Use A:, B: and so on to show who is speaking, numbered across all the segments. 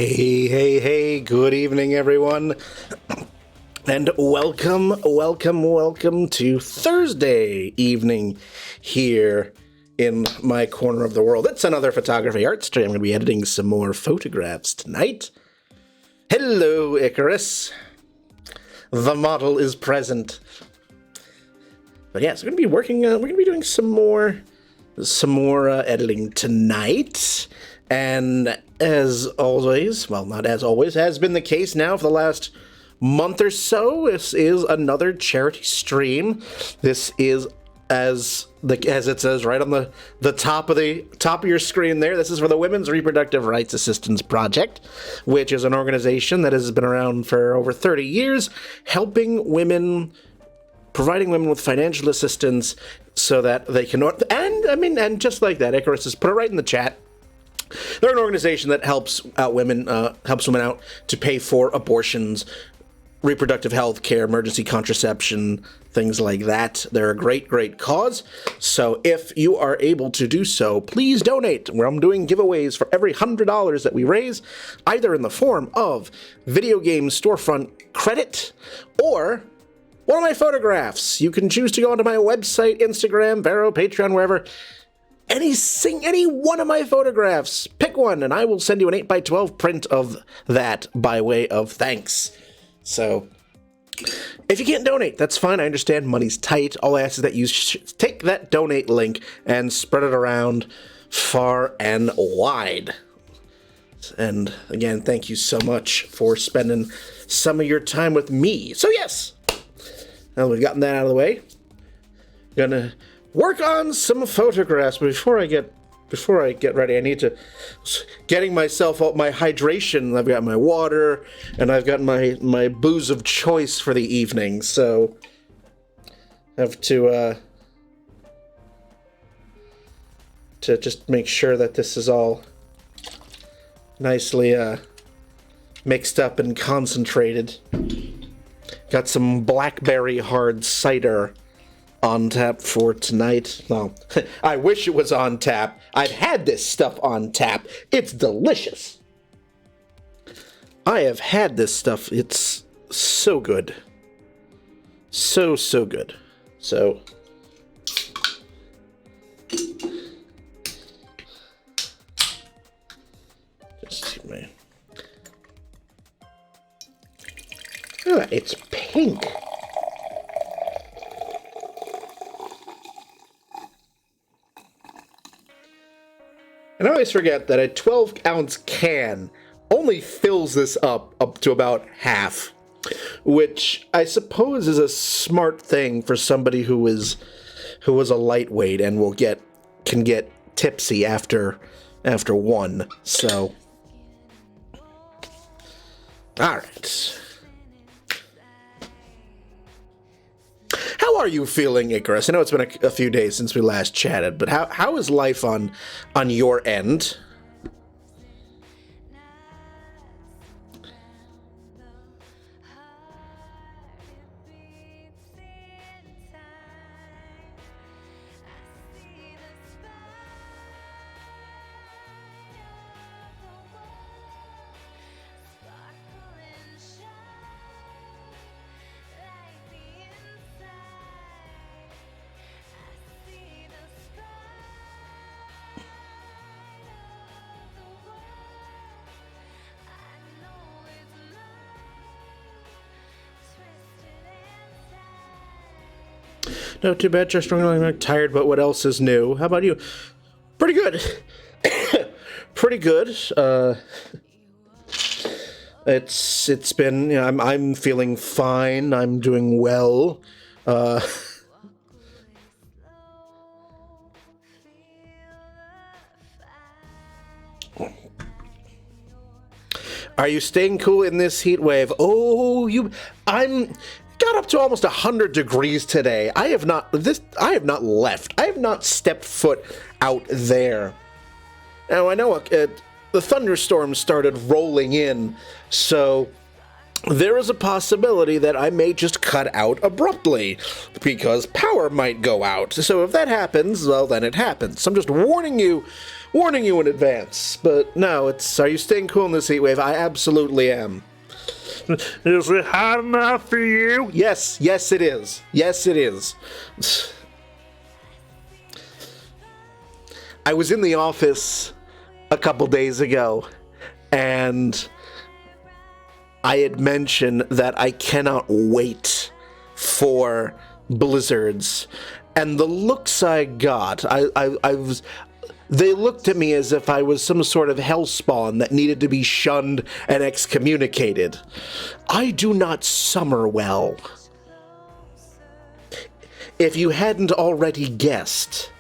A: Hey, good evening, everyone. And welcome to Thursday evening here in my corner of the world. It's another photography art stream. I'm going to be editing some more photographs tonight. Hello, Icarus. The model is present. But yeah, so we're going to be working, we're going to be doing some more editing tonight. And as always, well, not as always, has been the case now for the last month or so, this is another charity stream. This is, as it says right on the top of your screen there, this is for the Women's Reproductive Rights Assistance Project, which is an organization that has been around for over 30 years, helping women, providing women with financial assistance so that they can, and just like that, Icarus has put it right in the chat. They're an organization that helps women out to pay for abortions, reproductive health care, emergency contraception, things like that. They're a great cause. So if you are able to do so, please donate. Where I'm doing giveaways for every $100 that we raise, either in the form of video game storefront credit or one of my photographs. You can choose to go onto my website, Instagram, Vero, Patreon, wherever. Any one of my photographs, pick one, and I will send you an 8x12 print of that by way of thanks. So, if you can't donate, that's fine. I understand money's tight. All I ask is that you take that donate link and spread it around far and wide. And again, thank you so much for spending some of your time with me. So yes, now we've gotten that out of the way, gonna work on some photographs. But before I get ready, I need to getting myself out my hydration. I've got my water and I've got my booze of choice for the evening. So I have to just make sure that this is all nicely mixed up and concentrated. Got some blackberry hard cider on tap for tonight. Well, I wish it was on tap. I've had this stuff on tap. It's delicious. I have had this stuff. It's so good. So good. So just see my... Oh, it's pink. And I always forget that a 12-ounce can only fills this up to about half, which I suppose is a smart thing for somebody who is a lightweight and can get tipsy after one. So, all right. How are you feeling, Icarus? I know it's been a few days since we last chatted, but how is life on your end? No, too bad. Just really tired, but what else is new? How about you? Pretty good. Pretty good. It's been, I'm feeling fine. I'm doing well. Are you staying cool in this heat wave? Oh, I'm got up to almost 100 degrees today. I have not left. I have not stepped foot out there. Now I know the thunderstorms started rolling in, so there is a possibility that I may just cut out abruptly because power might go out. So if that happens, well, then it happens. So I'm just warning you in advance. But no, are you staying cool in this heat wave? I absolutely am.
B: Is it hot enough for you?
A: Yes, it is. Yes, it is. I was in the office a couple days ago, and I had mentioned that I cannot wait for blizzards, and the looks I got, they looked at me as if I was some sort of hellspawn that needed to be shunned and excommunicated. I do not summer well. If you hadn't already guessed.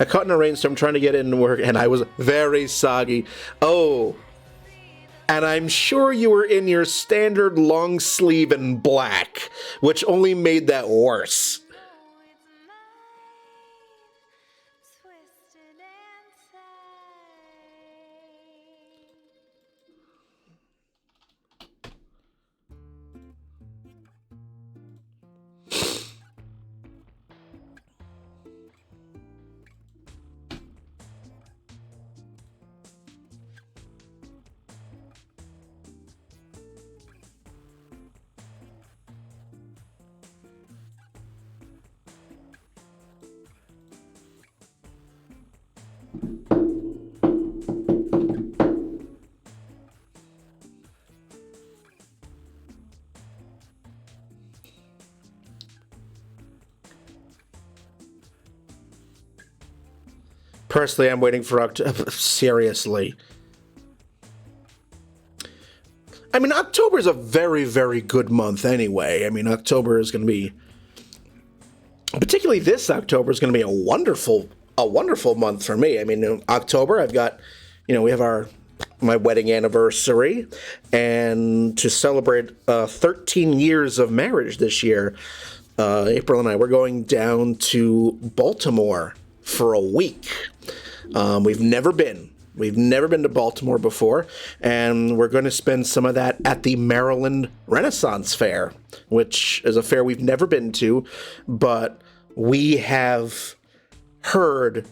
A: I caught in a rainstorm trying to get into work, and I was very soggy. Oh, and I'm sure you were in your standard long sleeve in black, which only made that worse. Personally, I'm waiting for October. Seriously. I mean, October is a very, very good month anyway. I mean, October is going to be, particularly this October is going to be a wonderful month for me. I mean, in October, I've got, we have my wedding anniversary, and to celebrate 13 years of marriage this year, April and I, we're going down to Baltimore for a week. We've never been to Baltimore before, and we're going to spend some of that at the Maryland Renaissance Fair, which is a fair we've never been to, but we have heard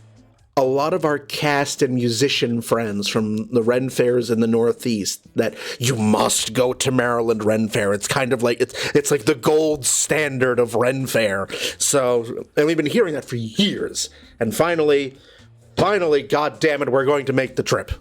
A: a lot of our cast and musician friends from the Ren Fairs in the Northeast that you must go to Maryland Ren Fair. It's kind of like, it's like the gold standard of Ren Fair. So, and we've been hearing that for years. And finally, God damn it, we're going to make the trip.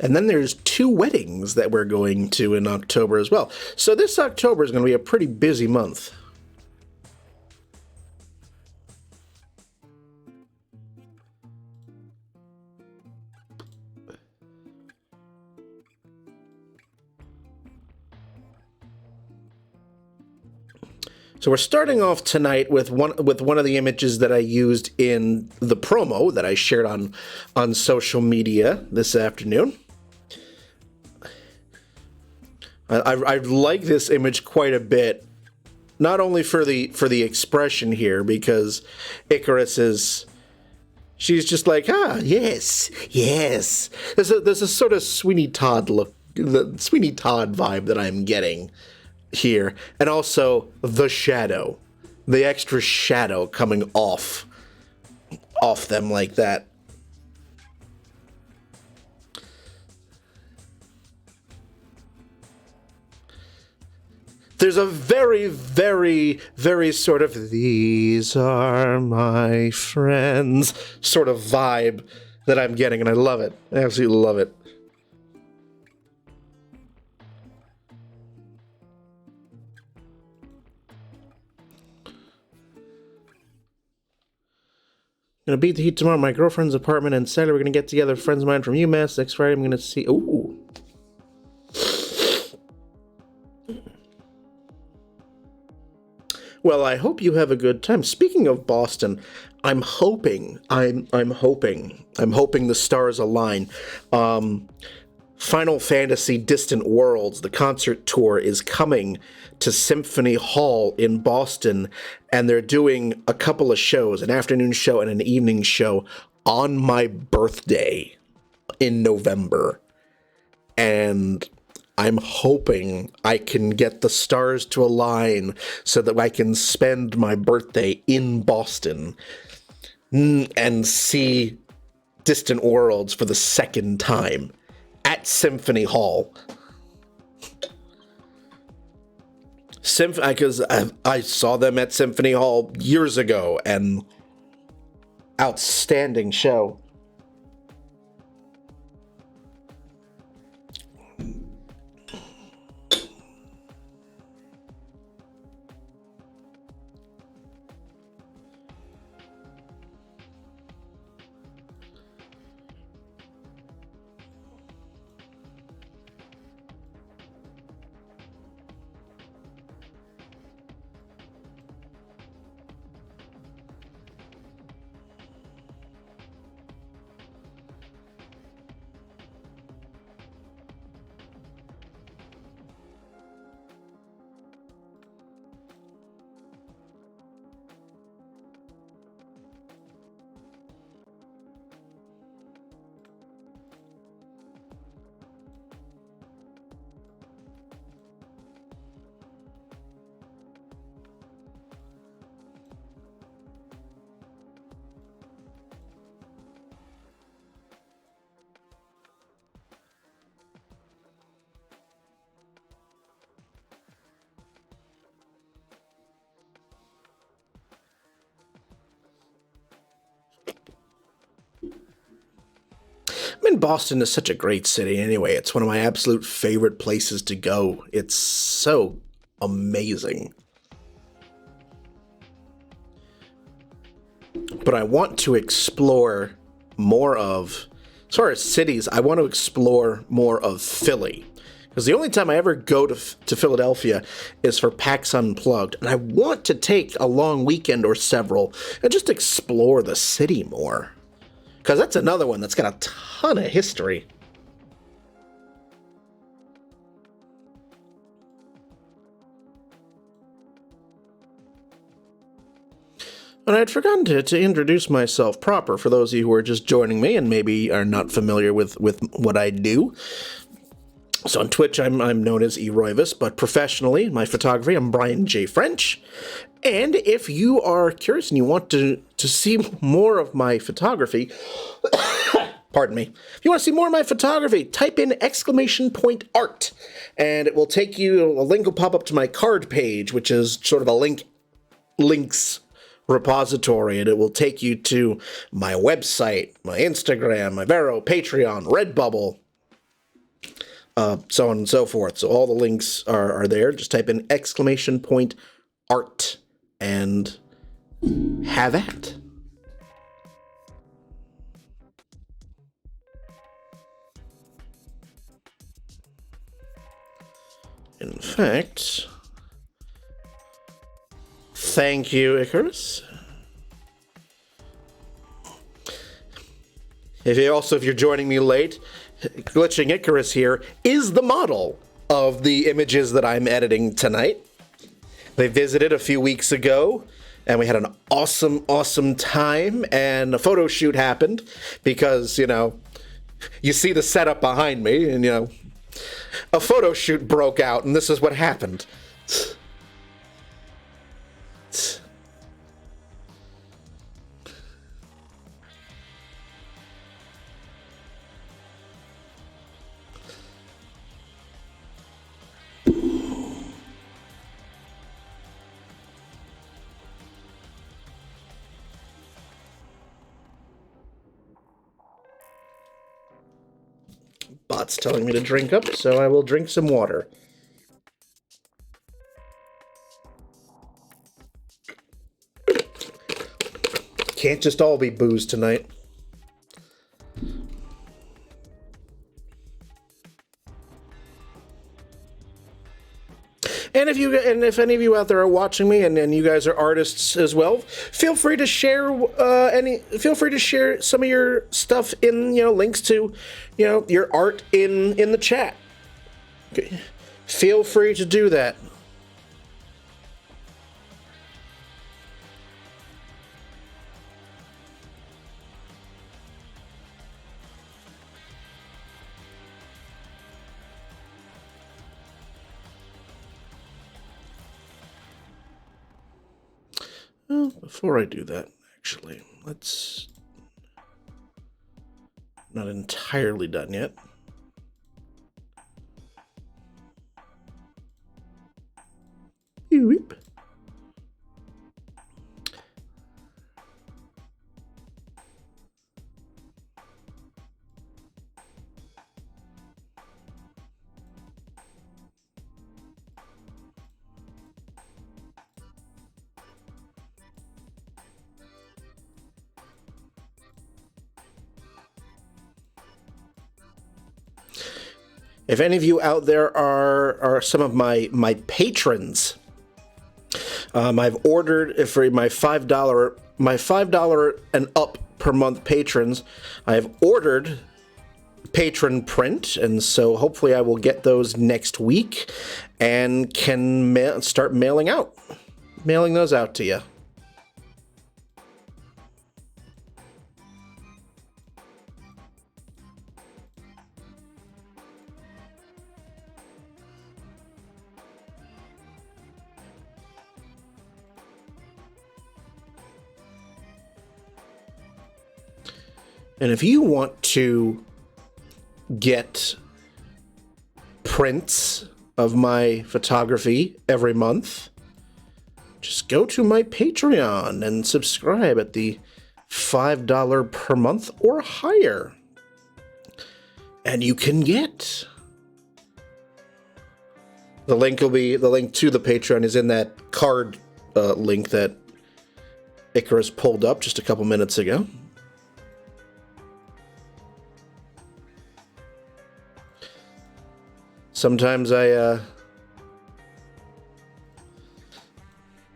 A: And then there's 2 weddings that we're going to in October as well. So this October is going to be a pretty busy month. So we're starting off tonight with one of the images that I used in the promo that I shared on social media this afternoon. I like this image quite a bit, not only for the expression here, because Icarus she's just like, yes. There's a sort of Sweeney Todd look, the Sweeney Todd vibe that I'm getting here, and also the shadow, the extra shadow coming off them like that. There's a very, very, very sort of "these are my friends" sort of vibe that I'm getting, and I love it. I absolutely love it. Gonna beat the heat tomorrow at my girlfriend's apartment, and Saturday we're gonna get together. Friends of mine from UMass. Next Friday I'm gonna see. Ooh. Well, I hope you have a good time. Speaking of Boston, I'm hoping the stars align. Final Fantasy Distant Worlds, the concert tour, is coming to Symphony Hall in Boston, and they're doing a couple of shows, an afternoon show and an evening show, on my birthday in November. And I'm hoping I can get the stars to align so that I can spend my birthday in Boston and see Distant Worlds for the second time at Symphony Hall. Because I saw them at Symphony Hall years ago, and outstanding show. I mean, Boston is such a great city anyway. It's one of my absolute favorite places to go. It's so amazing. But I want to explore more of, as far as cities, I want to explore more of Philly. Because the only time I ever go to Philadelphia is for PAX Unplugged. And I want to take a long weekend or several and just explore the city more. Because that's another one that's got a ton of history. And I'd forgotten to introduce myself proper for those of you who are just joining me and maybe are not familiar with what I do. So on Twitch, I'm known as eRoivus, but professionally, in my photography, I'm Brian J. French. And if you are curious and you want to see more of my photography, pardon me, if you want to see more of my photography, type in !art, and it will take you, a link will pop up to my card page, which is sort of a links repository, and it will take you to my website, my Instagram, my Vero, Patreon, Redbubble, so on and so forth. So all the links are there. Just type in !art and have at. In fact, thank you, Icarus. If you're joining me late, Glitching Icarus here is the model of the images that I'm editing tonight. They visited a few weeks ago, and we had an awesome time, and a photo shoot happened because, you see the setup behind me, and, a photo shoot broke out, and this is what happened. Bot's telling me to drink up, so I will drink some water. Can't just all be booze tonight. And if any of you out there are watching me and you guys are artists as well, feel free to share some of your stuff in links to your art in the chat. Okay. Feel free to do that. Well, before I do that, actually, let's... Not entirely done yet. Whoop. If any of you out there are some of my patrons, I've ordered for my $5 and up per month patrons. I have ordered patron print, and so hopefully I will get those next week and can start mailing those out to you. And if you want to get prints of my photography every month, just go to my Patreon and subscribe at the $5 per month or higher. And you can get... The link to the Patreon is in that card link that Icarus pulled up just a couple minutes ago. Sometimes I,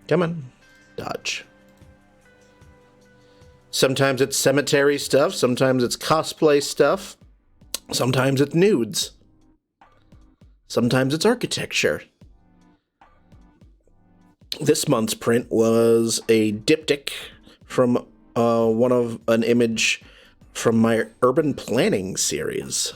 A: come on, dodge. Sometimes it's cemetery stuff, sometimes it's cosplay stuff, sometimes it's nudes, sometimes it's architecture. This month's print was a diptych from an image from my urban planning series.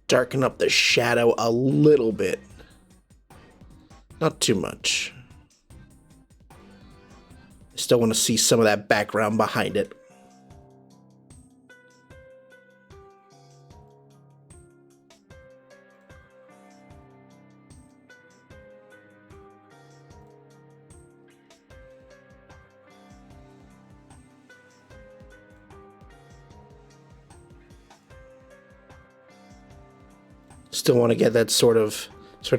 A: Darken up the shadow a little bit. Not too much. I still want to see some of that background behind it. Still want to get that sort of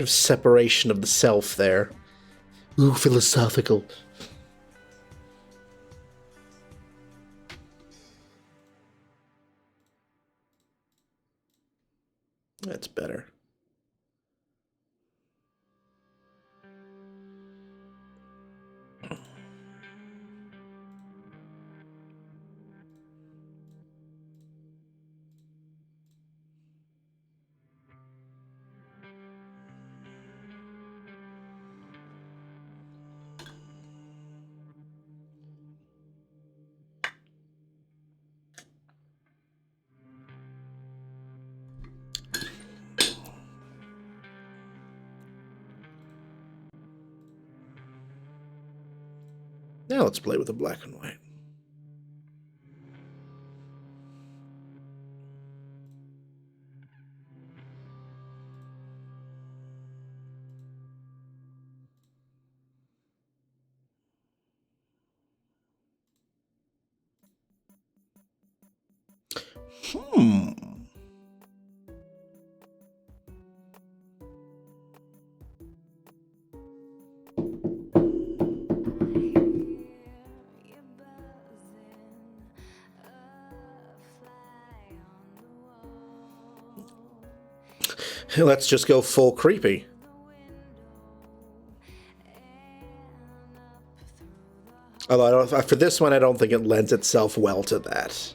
A: separation of the self there. Ooh, philosophical. That's better. Now let's play with the black and white. Let's just go full creepy. Although for this one, I don't think it lends itself well to that.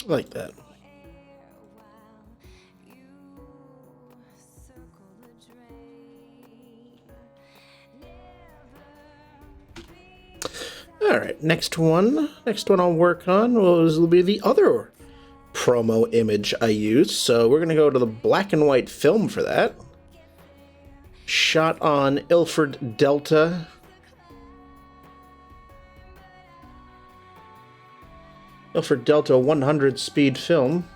A: Like that. All right, next one I'll work on will be the other promo image I used. So we're gonna go to the black and white film for that. Shot on Ilford Delta. Ilford Delta 100 speed film.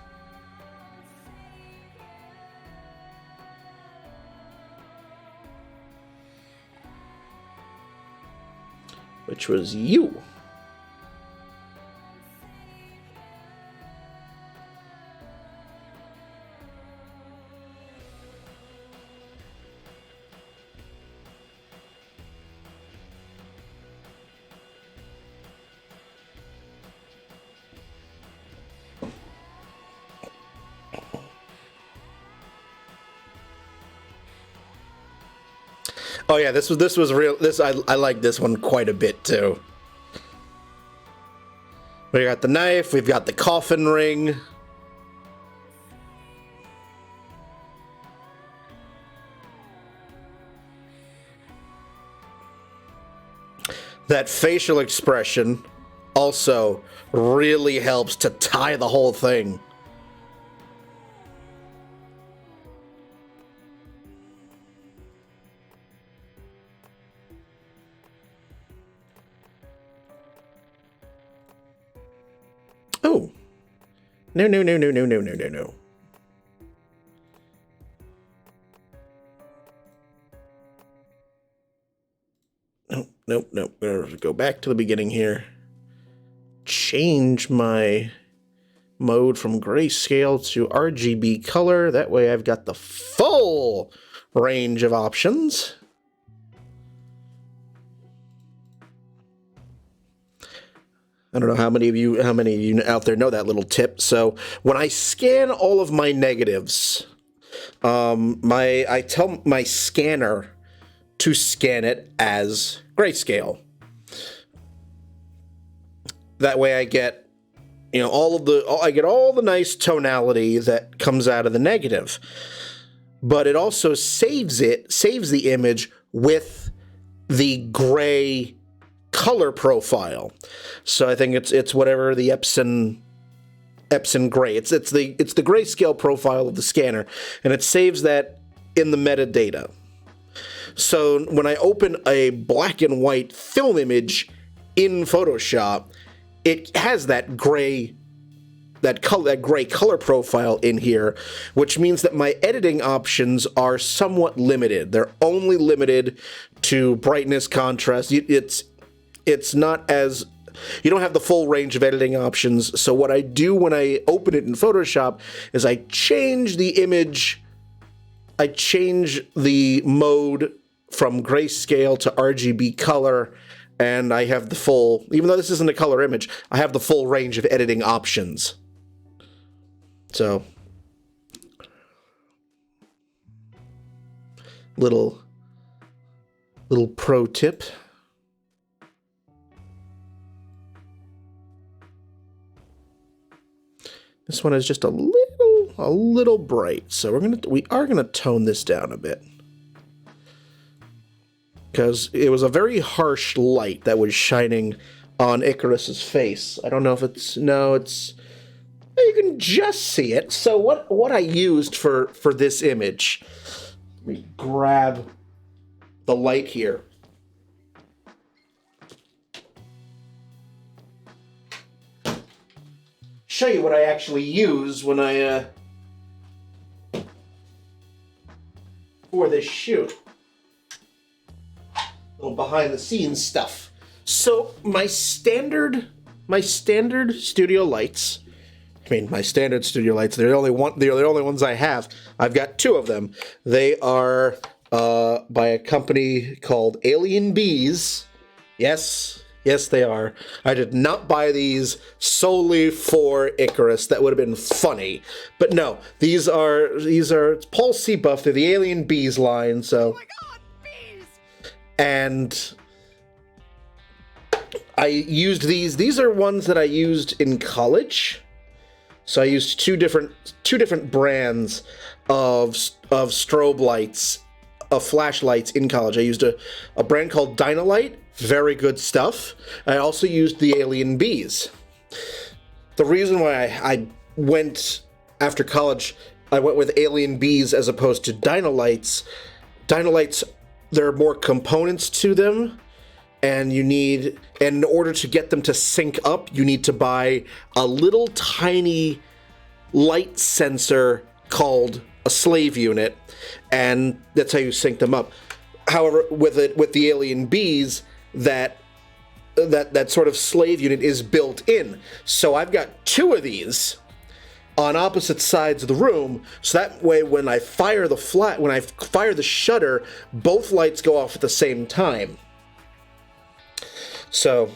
A: Which was you. Oh yeah, this was real. I like this one quite a bit too. We got the knife, we've got the coffin ring. That facial expression also really helps to tie the whole thing. Oh. No. No. Gonna go back to the beginning here. Change my mode from grayscale to RGB color. That way I've got the full range of options. I don't know how many of you out there know that little tip. So when I scan all of my negatives, I tell my scanner to scan it as grayscale. That way I get, all the nice tonality that comes out of the negative. But it also saves the image with the gray color profile. So I think it's whatever the Epson gray. It's the grayscale profile of the scanner, and it saves that in the metadata. So when I open a black and white film image in Photoshop, it has that gray color profile in here, which means that my editing options are somewhat limited. They're only limited to brightness, contrast. It's not as you don't have the full range of editing options. So what I do when I open it in Photoshop is I change the image, I change the mode from grayscale to RGB color, and I have the full, even though this isn't a color image, I have the full range of editing options. So, little pro tip. This one is just a little bright, so we are gonna tone this down a bit, because it was a very harsh light that was shining on Icarus's face. I don't know if it's, no, it's, you can just see it. So what I used for this image, let me grab the light here. Show you what I actually use when I for this shoot. Little behind the scenes stuff. So my standard studio lights. I mean, my standard studio lights. They're the only ones I have. I've got two of them. They are by a company called Alien Bees. Yes, they are. I did not buy these solely for Icarus. That would have been funny. But no, these are it's Paul Seabuff. They're the Alien Bees line. So. Oh my God, bees! And I used these. These are ones that I used in college. So I used two different brands of strobe lights, of flashlights in college. I used a brand called Dynalite. Very good stuff. I also used the Alien Bees. The reason why I went after college, I went with Alien Bees as opposed to Dynalites. Dynalites, there are more components to them, and in order to get them to sync up, you need to buy a little tiny light sensor called a slave unit, and that's how you sync them up. However, with the Alien Bees, that sort of slave unit is built in. So I've got two of these on opposite sides of the room, so that way when I fire the shutter, both lights go off at the same time. So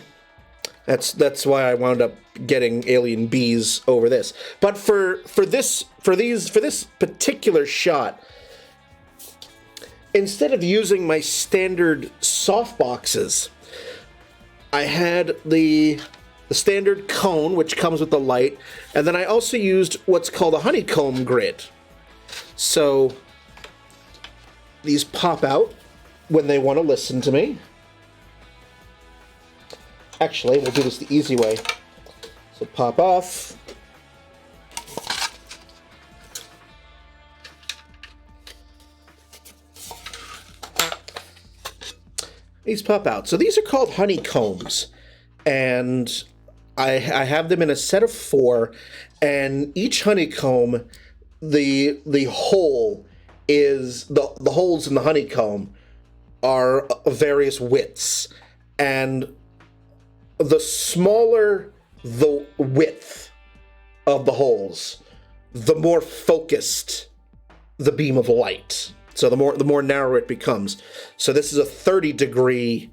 A: that's why I wound up getting Alien Bees over this. But for this particular shot, instead of using my standard softboxes, I had the standard cone, which comes with the light, and then I also used what's called a honeycomb grid. So these pop out when they want to listen to me. Actually, we'll do this the easy way. So pop off. These pop out. So these are called honeycombs, and I have them in a set of 4, and each honeycomb, the hole is the holes in the honeycomb are various widths, and the smaller the width of the holes, the more focused the beam of light. So the more narrow it becomes. So this is a 30-degree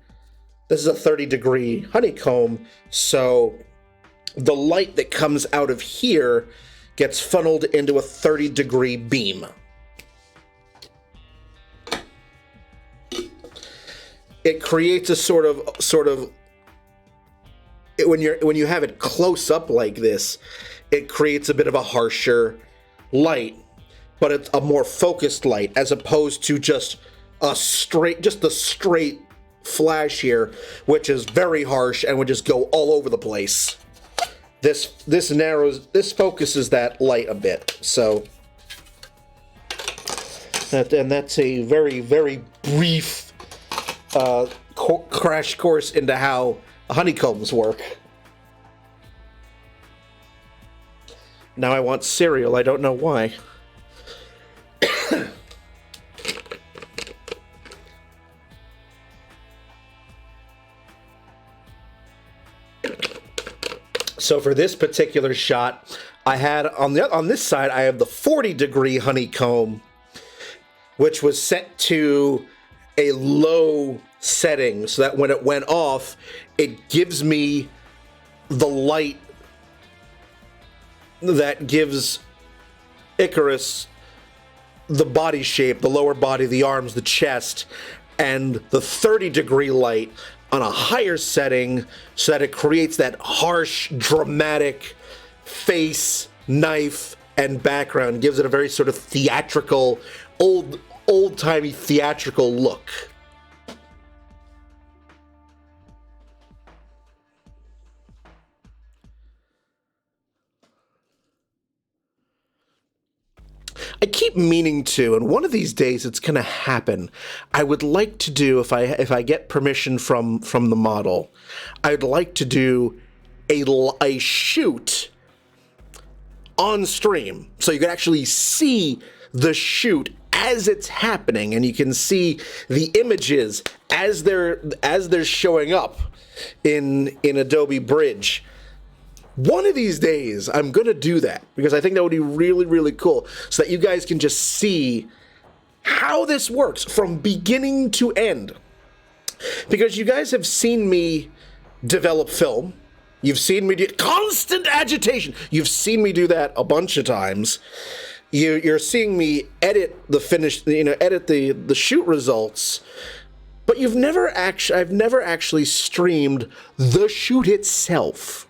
A: honeycomb. So the light that comes out of here gets funneled into a 30-degree beam. It creates a sort of when you have it close up like this, it creates a bit of a harsher light, but it's a more focused light as opposed to just a straight flash here, which is very harsh and would just go all over the place. This focuses that light a bit. So that's a very, very brief crash course into how honeycombs work. Now I want cereal. I don't know why. So for this particular shot, I had on this side, I have the 40-degree honeycomb, which was set to a low setting so that when it went off, it gives me the light that gives Icarus the body shape, the lower body, the arms, the chest, and the 30-degree light on a higher setting so that it creates that harsh, dramatic face, knife, and background. Gives it a very sort of theatrical, old-timey theatrical look. I keep meaning to, and one of these days it's going to happen. I would like to do, if I get permission from the model, I'd like to do a shoot on stream, so you can actually see the shoot as it's happening, and you can see the images as they're showing up in Adobe Bridge. One of these days, I'm going to do that because I think that would be really, really cool so that you guys can just see how this works from beginning to end. Because you guys have seen me develop film. You've seen me do constant agitation. You've seen me do that a bunch of times. You're seeing me edit the finished, edit the shoot results. But I've never actually streamed the shoot itself.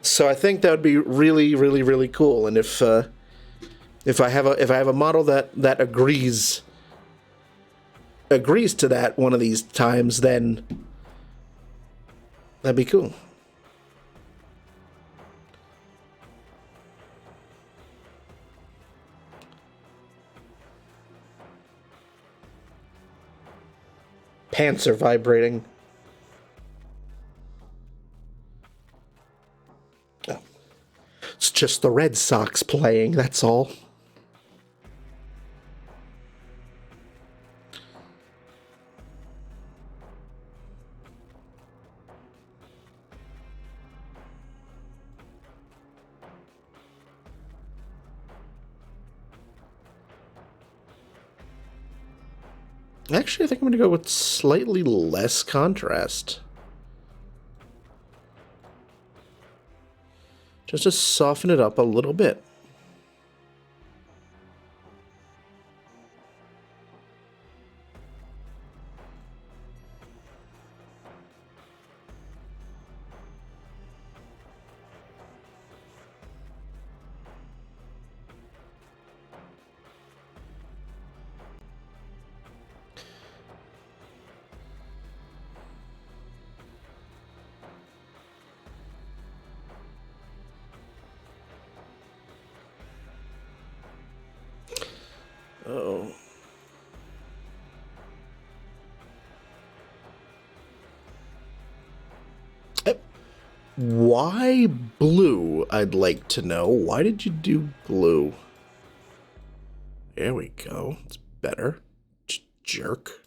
A: So I think that would be really, really, really cool. And if I have a model that agrees to that one of these times, then that'd be cool. Pants are vibrating. It's just the Red Sox playing, that's all. Actually, I think I'm going to go with slightly less contrast. Just to soften it up a little bit. Uh-oh. Why blue, I'd like to know. Why did you do blue? There we go. It's better. Jerk.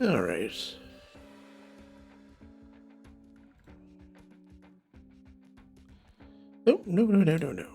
A: All right. Oh, no.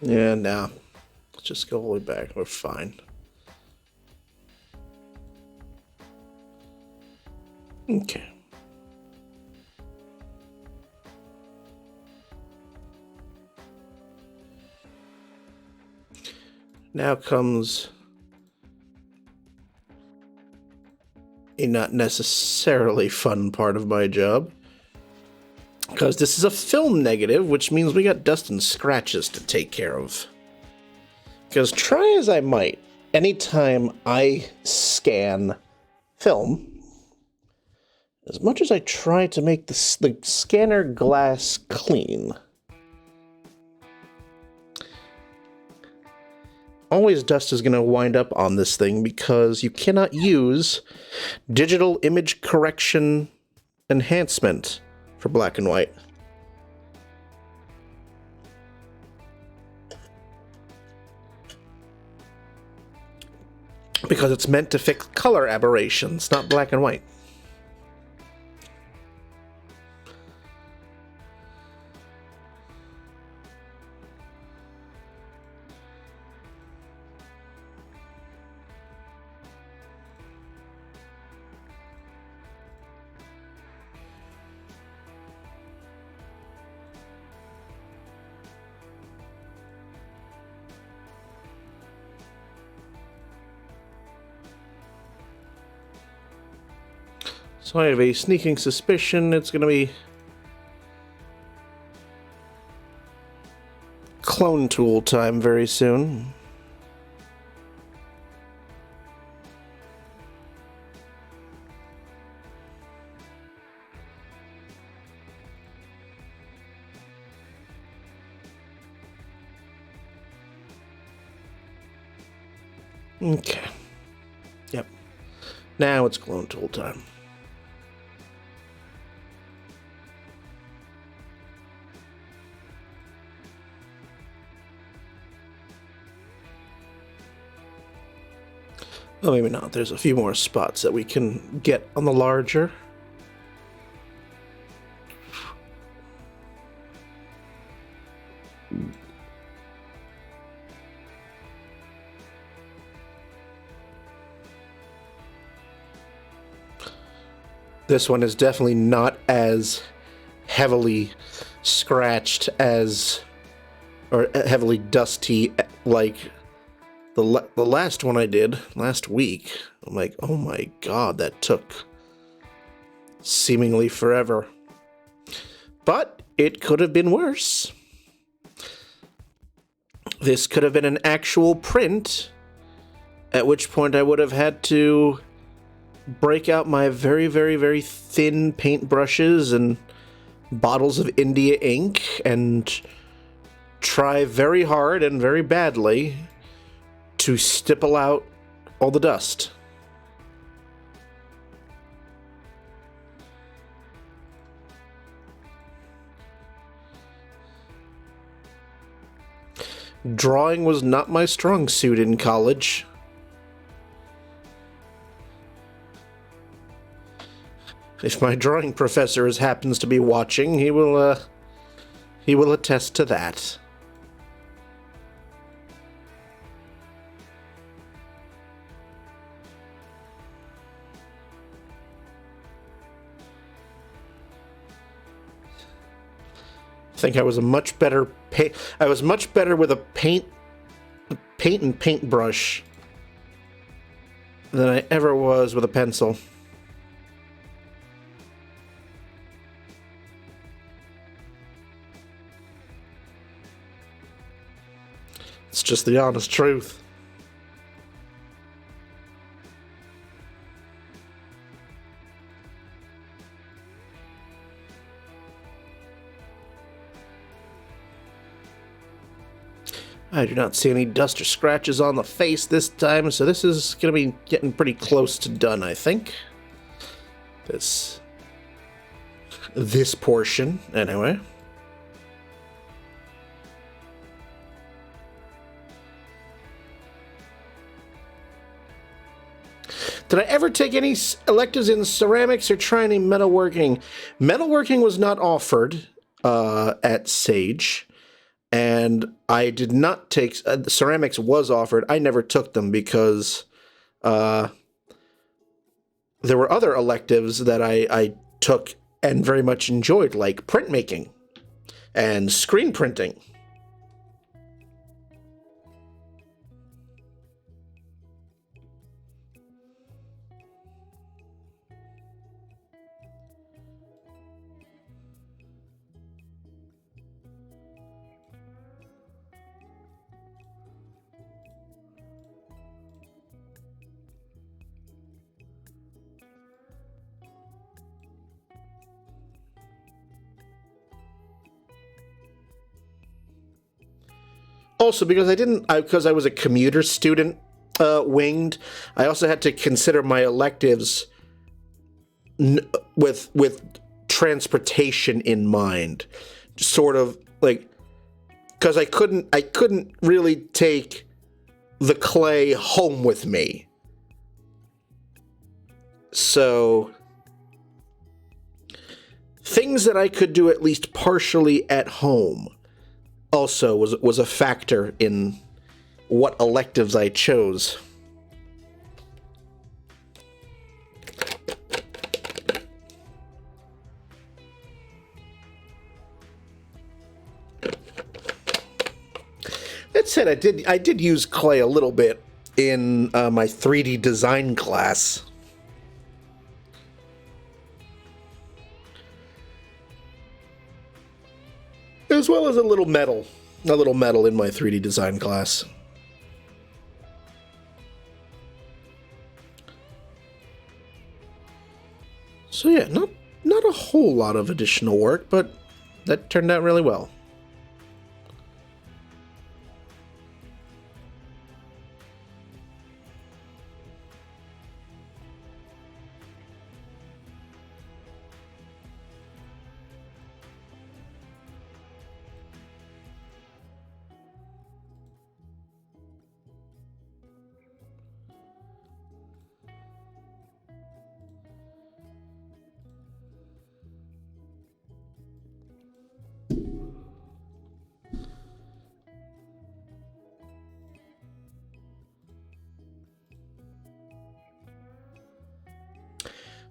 A: Yeah, no. Let's just go all the way back. We're fine. Okay. Now comes a not necessarily fun part of my job. Because this is a film negative, which means we got dust and scratches to take care of. Because try as I might, anytime I scan film, as much as I try to make the scanner glass clean, always dust is going to wind up on this thing because you cannot use digital image correction enhancement for black and white. Because it's meant to fix color aberrations, not black and white. So I have a sneaking suspicion it's going to be clone tool time very soon. Okay. Yep. Now it's clone tool time. Well, maybe not. There's a few more spots that we can get on the larger. This one is definitely not as heavily scratched as, or heavily dusty like the last one I did last week. I'm like, oh my god, that took seemingly forever. But it could have been worse. This could have been an actual print, at which point I would have had to break out my very, very, very thin paintbrushes and bottles of India ink and try very hard and very badly to stipple out all the dust. Drawing was not my strong suit in college. If my drawing professor happens to be watching, he will attest to that. I think I was a much better I was much better with a paint and paintbrush than I ever was with a pencil. It's just the honest truth. I do not see any dust or scratches on the face this time, so this is going to be getting pretty close to done, I think. This portion, anyway. Did I ever take any electives in ceramics or try any metalworking? Metalworking was not offered at Sage. And I did not take ceramics was offered. I never took them because there were other electives that I took and very much enjoyed, like printmaking and screen printing. Also, because because I was a commuter student, winged, I also had to consider my electives with transportation in mind, sort of like, because I couldn't really take the clay home with me, so things that I could do at least partially at home also was a factor in what electives I chose. That said, I did use clay a little bit in my 3D design class. As well as a little metal in my 3D design class. So yeah, not a whole lot of additional work, but that turned out really well.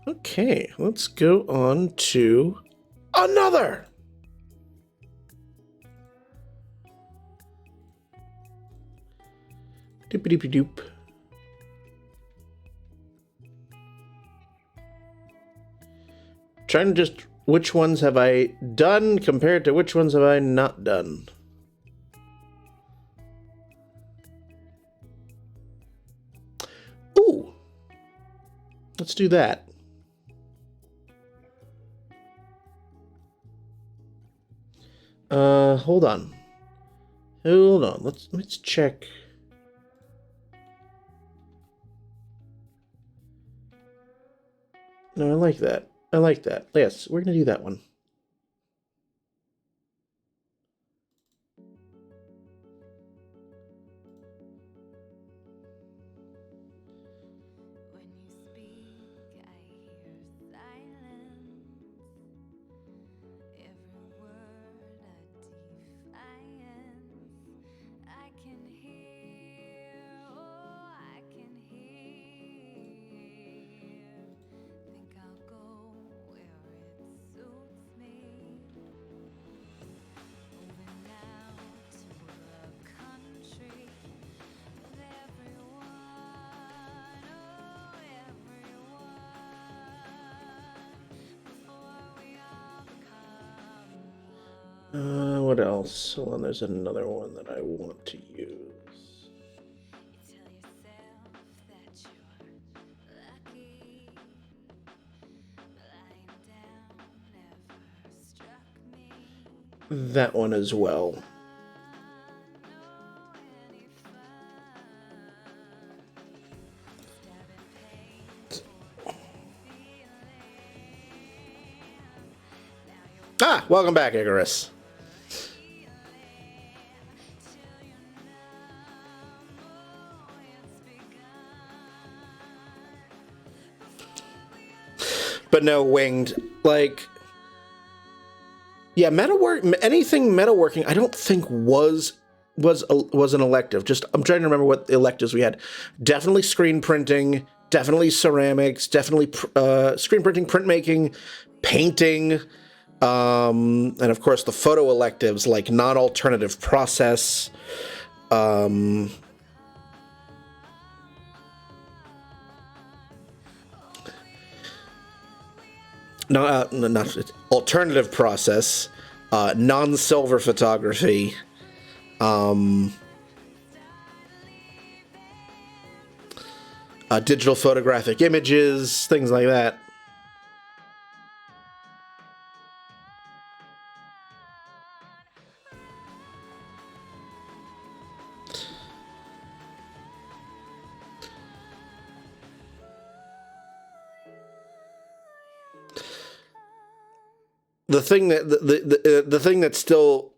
A: Okay, let's go on to another. Doop-a-doop-a-doop. Trying to just, which ones have I done compared to which ones have I not done? Ooh, let's do that. Hold on. Let's check. No, I like that. I like that. Yes, we're gonna do that one. What else? Hold on, there's another one that I want to use. That one as well. Ah, welcome back, Icarus. But no, Winged, like, yeah, anything metalworking, I don't think was an elective. Just, I'm trying to remember what electives we had. Definitely screen printing, definitely ceramics, definitely screen printing, printmaking, painting, and of course the photo electives like non-alternative process, not alternative process, non-silver photography, digital photographic images, things like that. The thing that the thing that's still,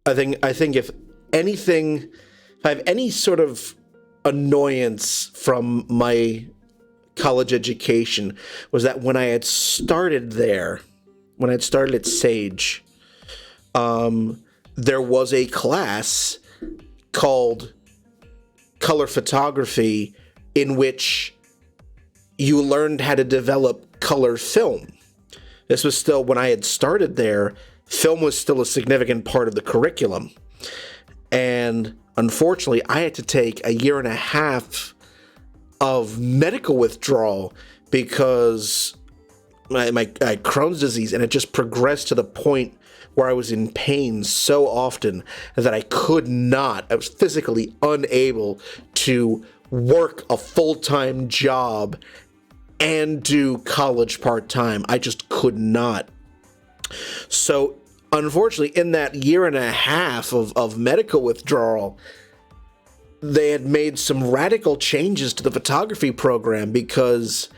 A: I think if anything, if I have any sort of annoyance from my college education, was that when I had started there, when I had started at Sage, there was a class called color photography in which you learned how to develop color film. This was still when I had started there. Film was still a significant part of the curriculum. And unfortunately, I had to take a year and a half of medical withdrawal because I had Crohn's disease, and it just progressed to the point where I was in pain so often that I was physically unable to work a full-time job and do college part-time. I just could not. So, unfortunately, in that year and a half of medical withdrawal, they had made some radical changes to the photography program because,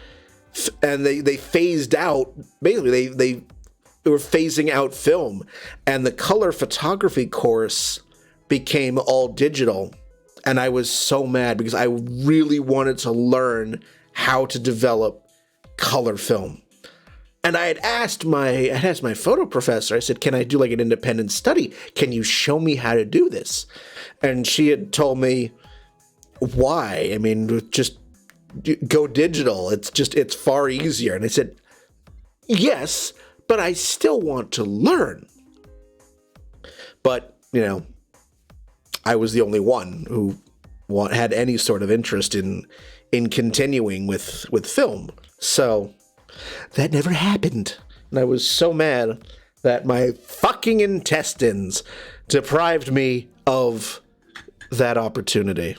A: and they phased out, basically, they were phasing out film, and the color photography course became all digital. And I was so mad because I really wanted to learn how to develop color film. And I had asked my photo professor, I said, can I do like an independent study? Can you show me how to do this? And she had told me, why? I mean, just go digital. It's far easier. And I said, yes, but I still want to learn. But, I was the only one who had any sort of interest in continuing with film. So that never happened. And I was so mad that my fucking intestines deprived me of that opportunity.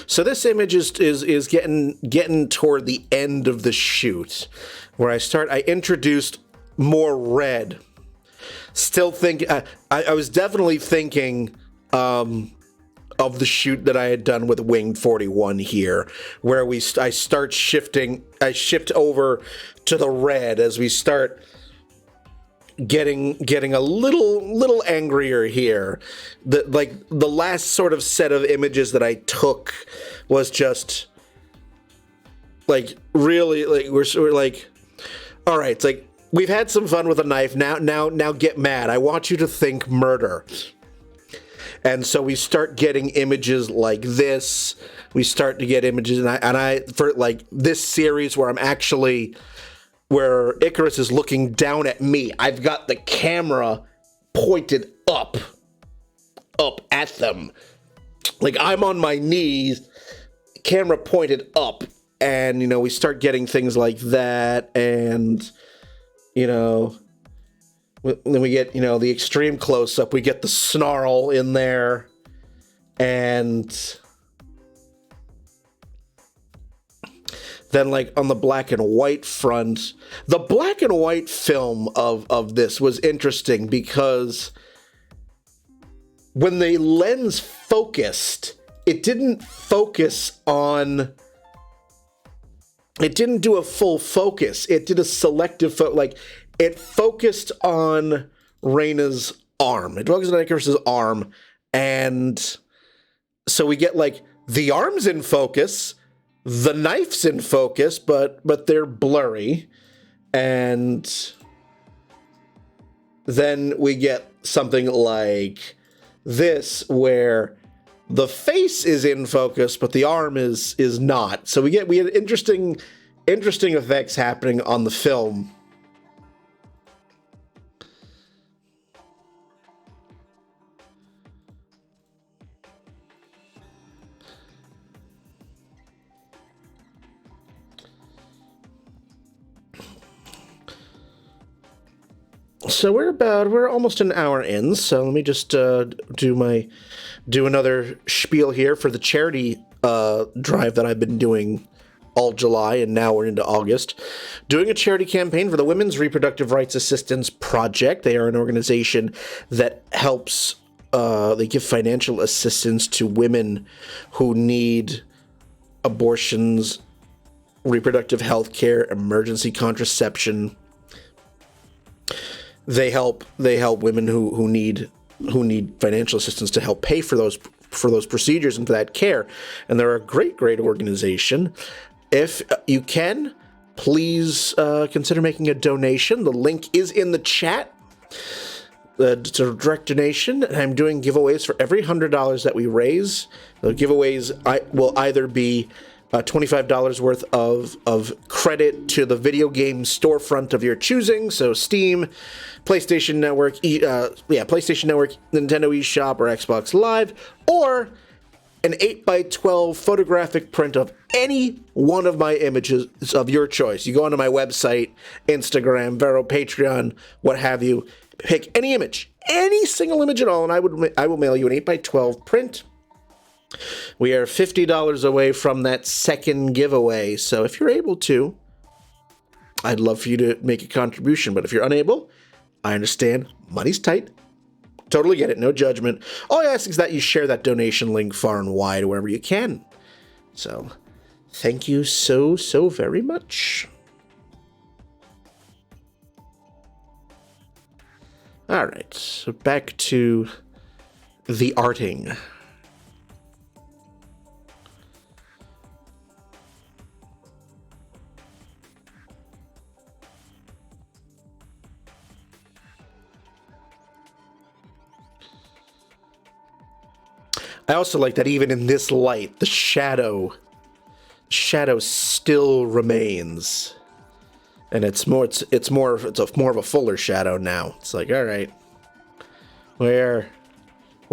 A: So this image is getting toward the end of the shoot, where I introduced more red. Still think I was definitely thinking of the shoot that I had done with Winged 41 here, where I shift over to the red as we start getting a little angrier here. The last sort of set of images that I took was just like really like we're like, all right, it's like we've had some fun with a knife, now get mad. I want you to think murder. And so we start getting images like this. We start to get images, and I for like this series where I'm actually where Icarus is looking down at me. I've got the camera pointed up at them. Like, I'm on my knees, camera pointed up, and, you know, we start getting things like that, and, you know, then we get, you know, the extreme close-up, we get the snarl in there, and then, like, on the black and white front, the black and white film of this was interesting because when the lens focused, it didn't do a full focus. It did a selective like, it focused on Reyna's arm. It focused on Icarus's arm, and so we get, like, the arm's in focus, the knife's in focus, but they're blurry, and then we get something like this where the face is in focus, but the arm is not. So we had interesting effects happening on the film. So we're almost an hour in, so let me just do another spiel here for the charity drive that I've been doing all July, and now we're into August. Doing a charity campaign for the Women's Reproductive Rights Assistance Project. They are an organization that helps, they give financial assistance to women who need abortions, reproductive health care, emergency contraception. They help women who need financial assistance to help pay for those procedures and for that care. And they're a great organization. If you can, please consider making a donation. The link is in the chat. It's a direct donation, and I'm doing giveaways for every $100 that we raise. The giveaways will either be $25 worth of credit to the video game storefront of your choosing, so Steam, PlayStation Network, PlayStation Network, Nintendo eShop, or Xbox Live, or an 8x12 photographic print of any one of my images of your choice. You go onto my website, Instagram, Vero, Patreon, what have you, pick any image, any single image at all, and I will mail you an 8x12 print. We are $50 away from that second giveaway, so if you're able to, I'd love for you to make a contribution, but if you're unable, I understand, money's tight, totally get it, no judgment. All I ask is that you share that donation link far and wide wherever you can. So, thank you so very much. Alright, so back to the arting. I also like that even in this light, the shadow still remains, and it's more of a fuller shadow now. It's like, all right, we're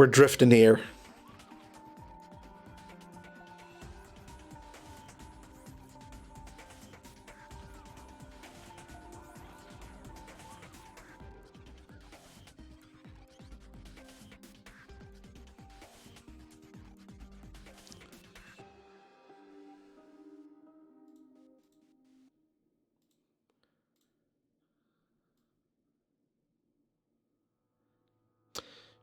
A: drifting here.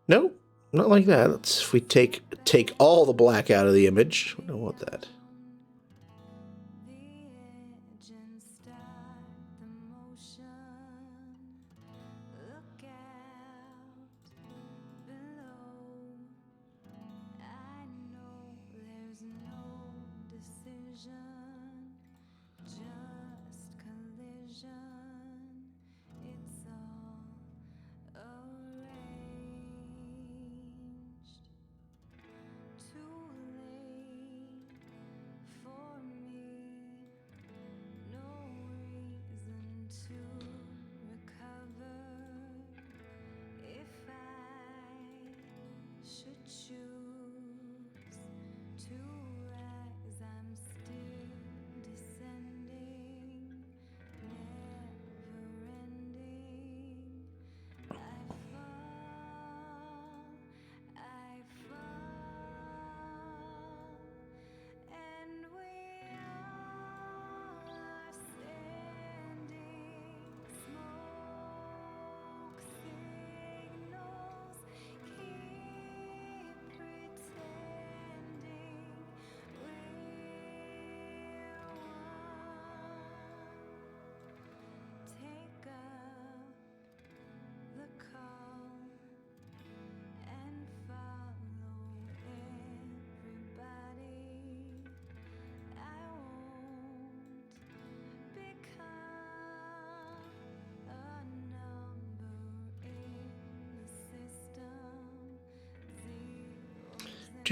A: No, not like that. If we take all the black out of the image, we don't want that.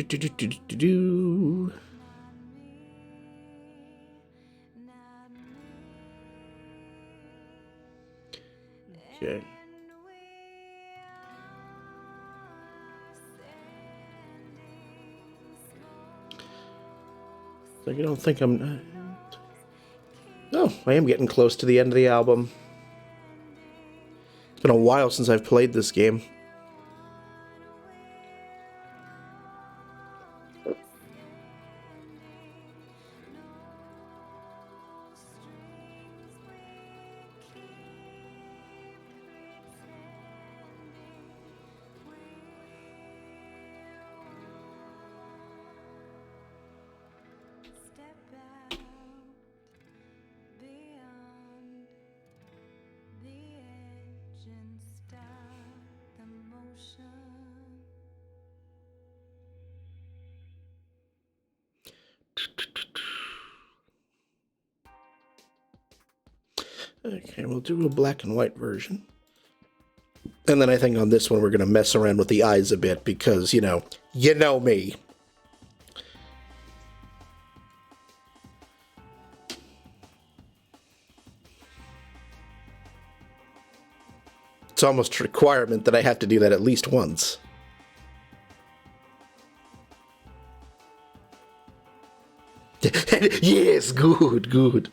A: Do. Okay. I don't think I'm... Oh, I am getting close to the end of the album. It's been a while since I've played this game. Okay, we'll do a black and white version. And then I think on this one we're going to mess around with the eyes a bit because, you know me. It's almost a requirement that I have to do that at least once. Yes, good, good.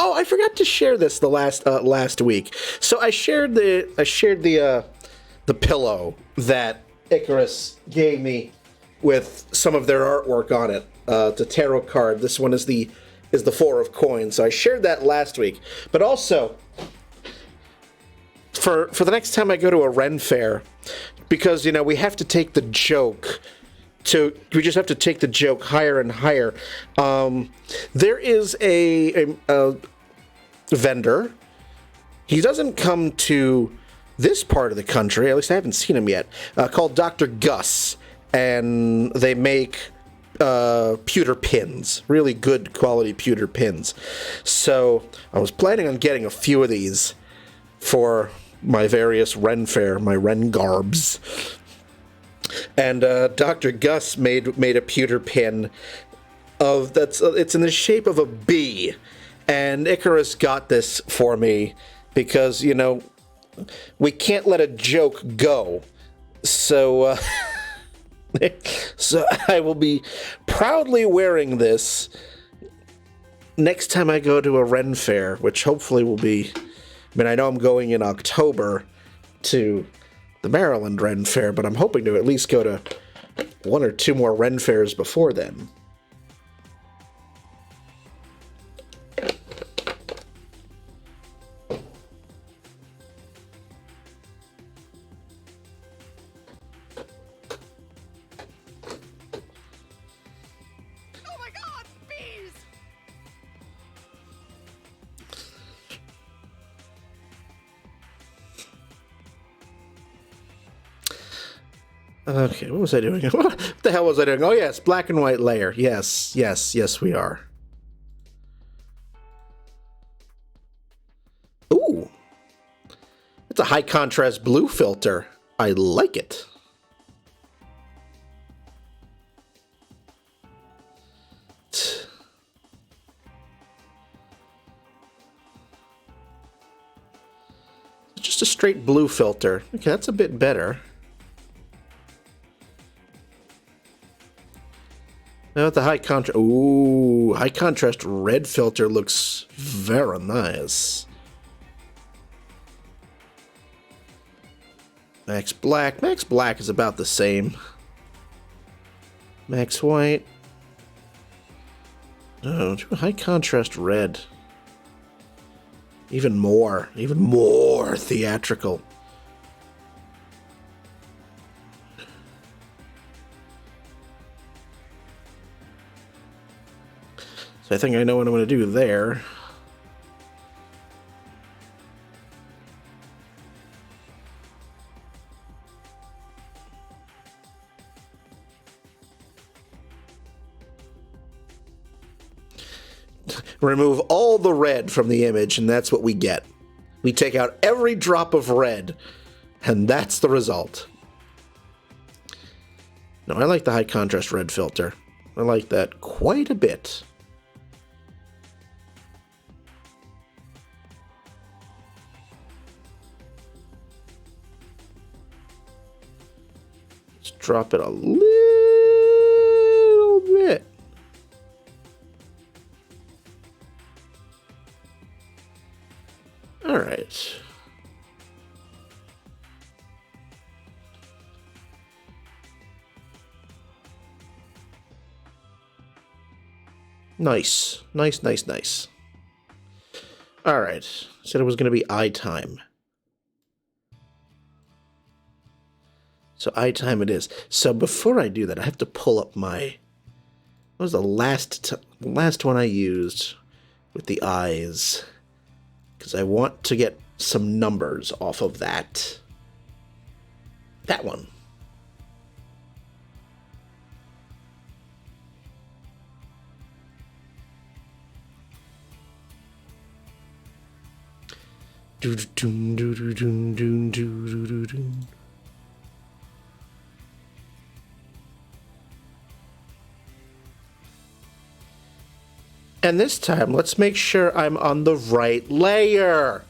A: Oh, I forgot to share this the last week. So I shared the pillow that Icarus gave me with some of their artwork on it. It's a tarot card. This one is the Four of Coins. So I shared that last week. But also, for the next time I go to a Ren fair, because we have to take the joke. We just have to take the joke higher and higher. There is a vendor. He doesn't come to this part of the country, at least I haven't seen him yet, called Dr. Gus. And they make pewter pins, really good quality pewter pins. So I was planning on getting a few of these for my various Ren fair, my Ren garbs. And Dr. Gus made a pewter pin it's in the shape of a bee, and Icarus got this for me because we can't let a joke go. So so I will be proudly wearing this next time I go to a Ren fair, which hopefully will be. I know I'm going in October to the Maryland Ren Fair, but I'm hoping to at least go to one or two more Ren fairs before then.
C: Oh my God, bees!
A: Okay, what was I doing? What the hell was I doing? Oh yes, black and white layer. Yes, we are. Ooh. It's a high contrast blue filter. I like it. Just a straight blue filter. Okay, that's a bit better. Now with the high contrast, ooh, high contrast red filter looks very nice. Max Black is about the same. Max White. Oh, high contrast red. Even more theatrical. So I think I know what I'm going to do there. Remove all the red from the image, and that's what we get. We take out every drop of red, and that's the result. No, I like the high contrast red filter. I like that quite a bit. Let's drop it a little bit. All right. Nice. Nice, nice, nice. All right. Said it was going to be eye time. So eye time it is. So before I do that, I have to pull up my... What was the last one I used with the eyes? Because I want to get some numbers off of that. That one. And this time, let's make sure I'm on the right layer.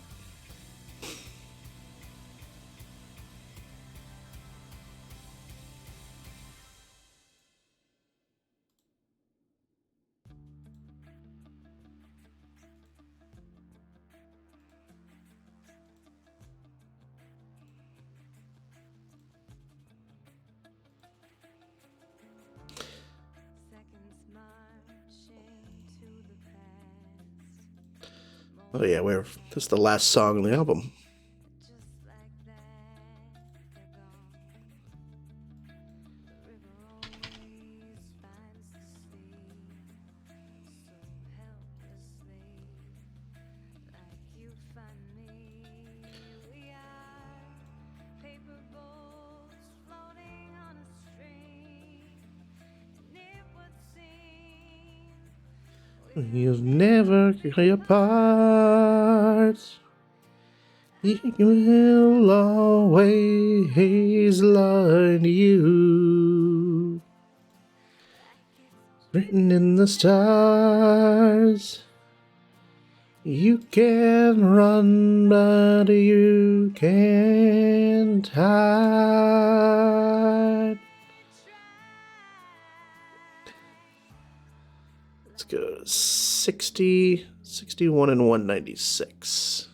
A: Oh yeah, this is the last song on the album. You'll never get apart. He will always love you. Written in the stars. You can run, but you can't hide. Let's go 60, 61, and 196.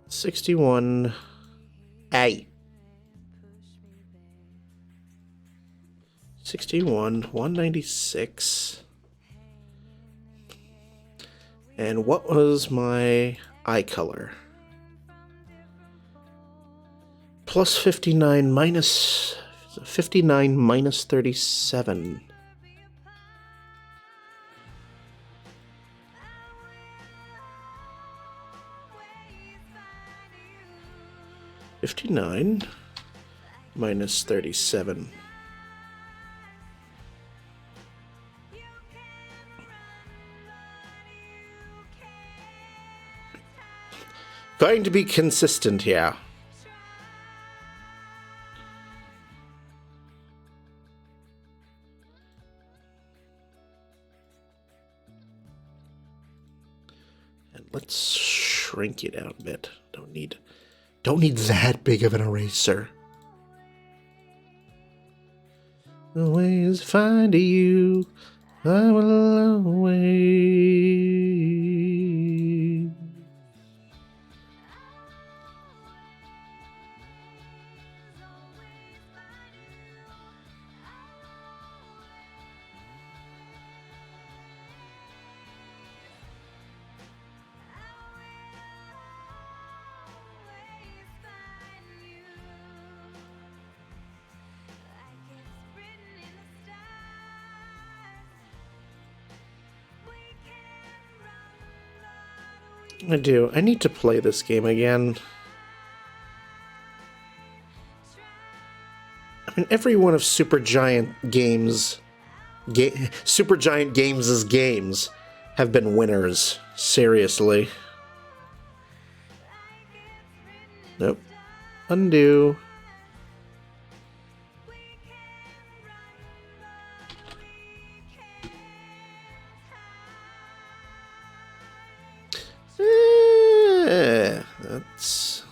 A: $61. A. 61, 196. And what was my eye color? Plus 59 minus 59 minus 37. $59 minus 37. Going to be consistent here. And let's shrink it out a bit. Don't need that big of an eraser. Always find you. I will always. I do. I need to play this game again. I mean, every one of Supergiant Games' Supergiant Games' games have been winners. Seriously. Nope. Undo. That's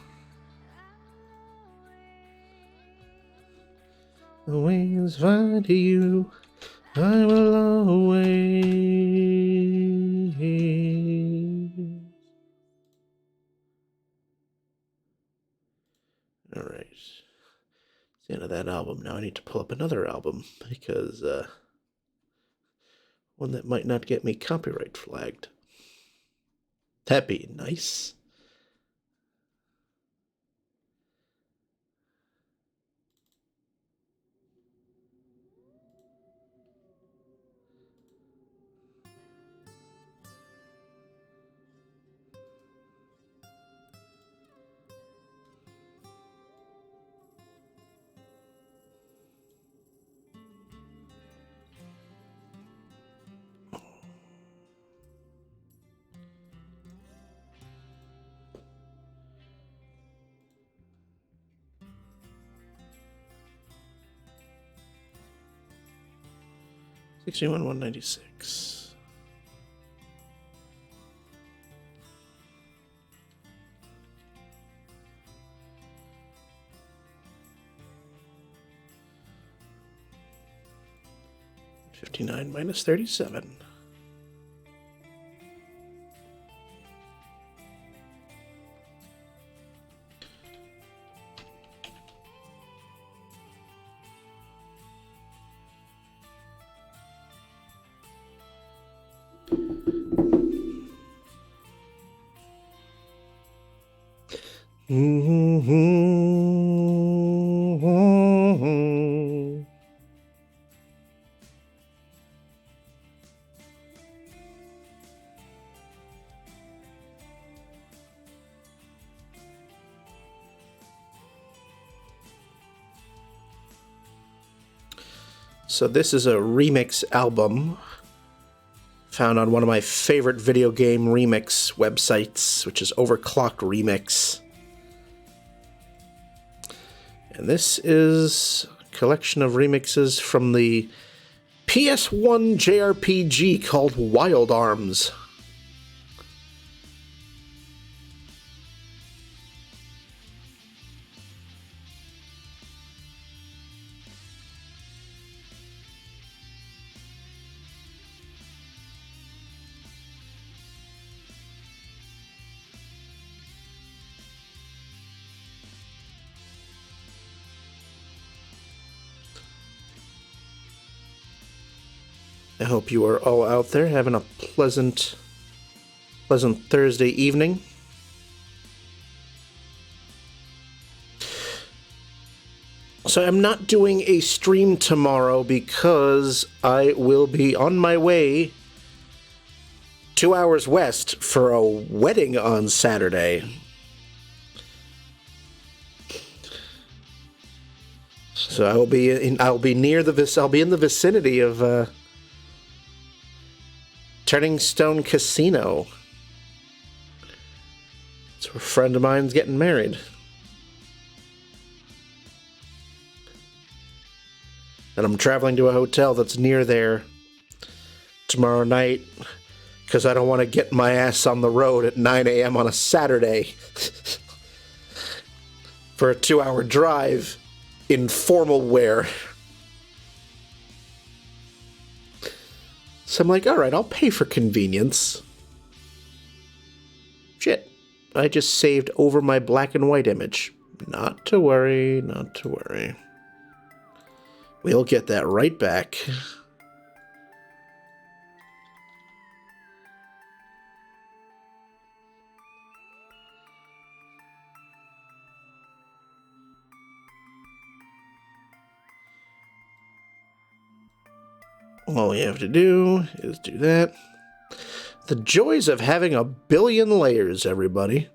A: always find you. I will always. All right. It's the end of that album. Now I need to pull up another album because one that might not get me copyright flagged. That'd be nice. $61, $196. $59 minus $37. So this is a remix album found on one of my favorite video game remix websites, which is Overclocked Remix. And this is a collection of remixes from the PS1 JRPG called Wild Arms. I hope you are all out there having a pleasant Thursday evening. So I'm not doing a stream tomorrow because I will be on my way 2 hours west for a wedding on Saturday. So I'll be in the vicinity of Turning Stone Casino. So a friend of mine's getting married. And I'm traveling to a hotel that's near there tomorrow night because I don't want to get my ass on the road at 9 a.m. on a Saturday for a 2-hour drive in formal wear. So I'm like, all right, I'll pay for convenience. Shit, I just saved over my black and white image. Not to worry, not to worry. We'll get that right back. All you have to do is do that. The joys of having a billion layers, everybody.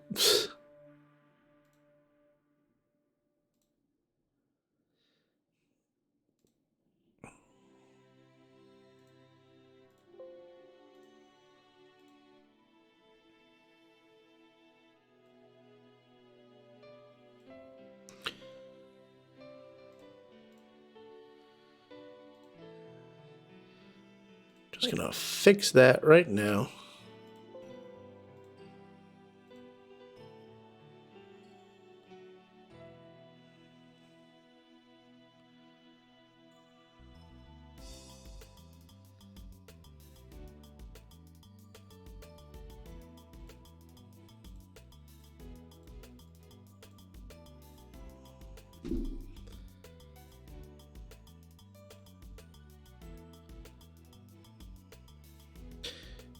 A: Just gonna fix that right now.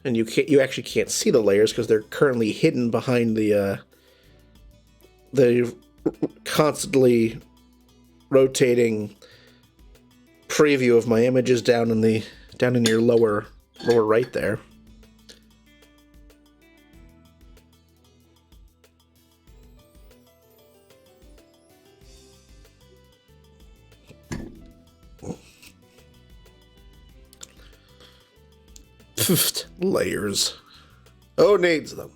A: And you actually can't see the layers because they're currently hidden behind the constantly rotating preview of my images down in your lower right there. Layers. Oh, needs them.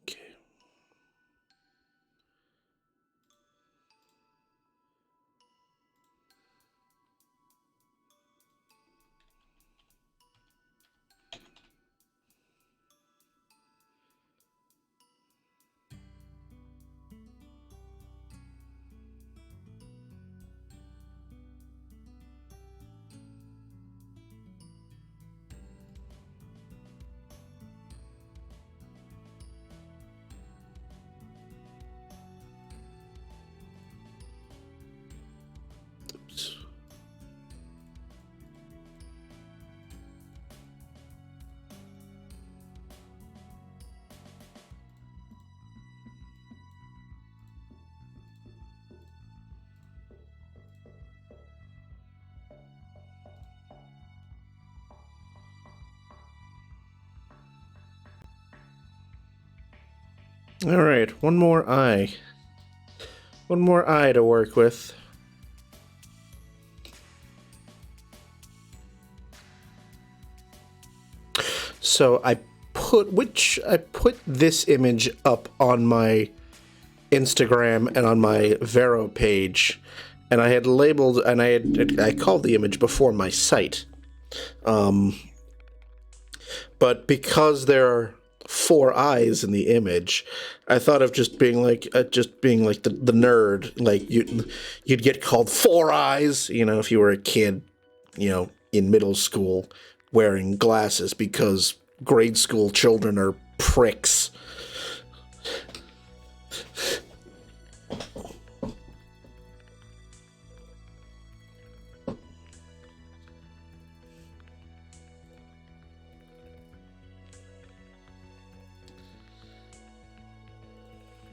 A: Okay. Oops. All right, one more eye. One more eye to work with. So I put this image up on my Instagram and on my Vero page, and I had labeled and I called the image before my site. But because there are 4 eyes in the image, I thought of just being like the nerd. Like you'd get called 4 eyes, if you were a kid, in middle school wearing glasses because grade school children are pricks.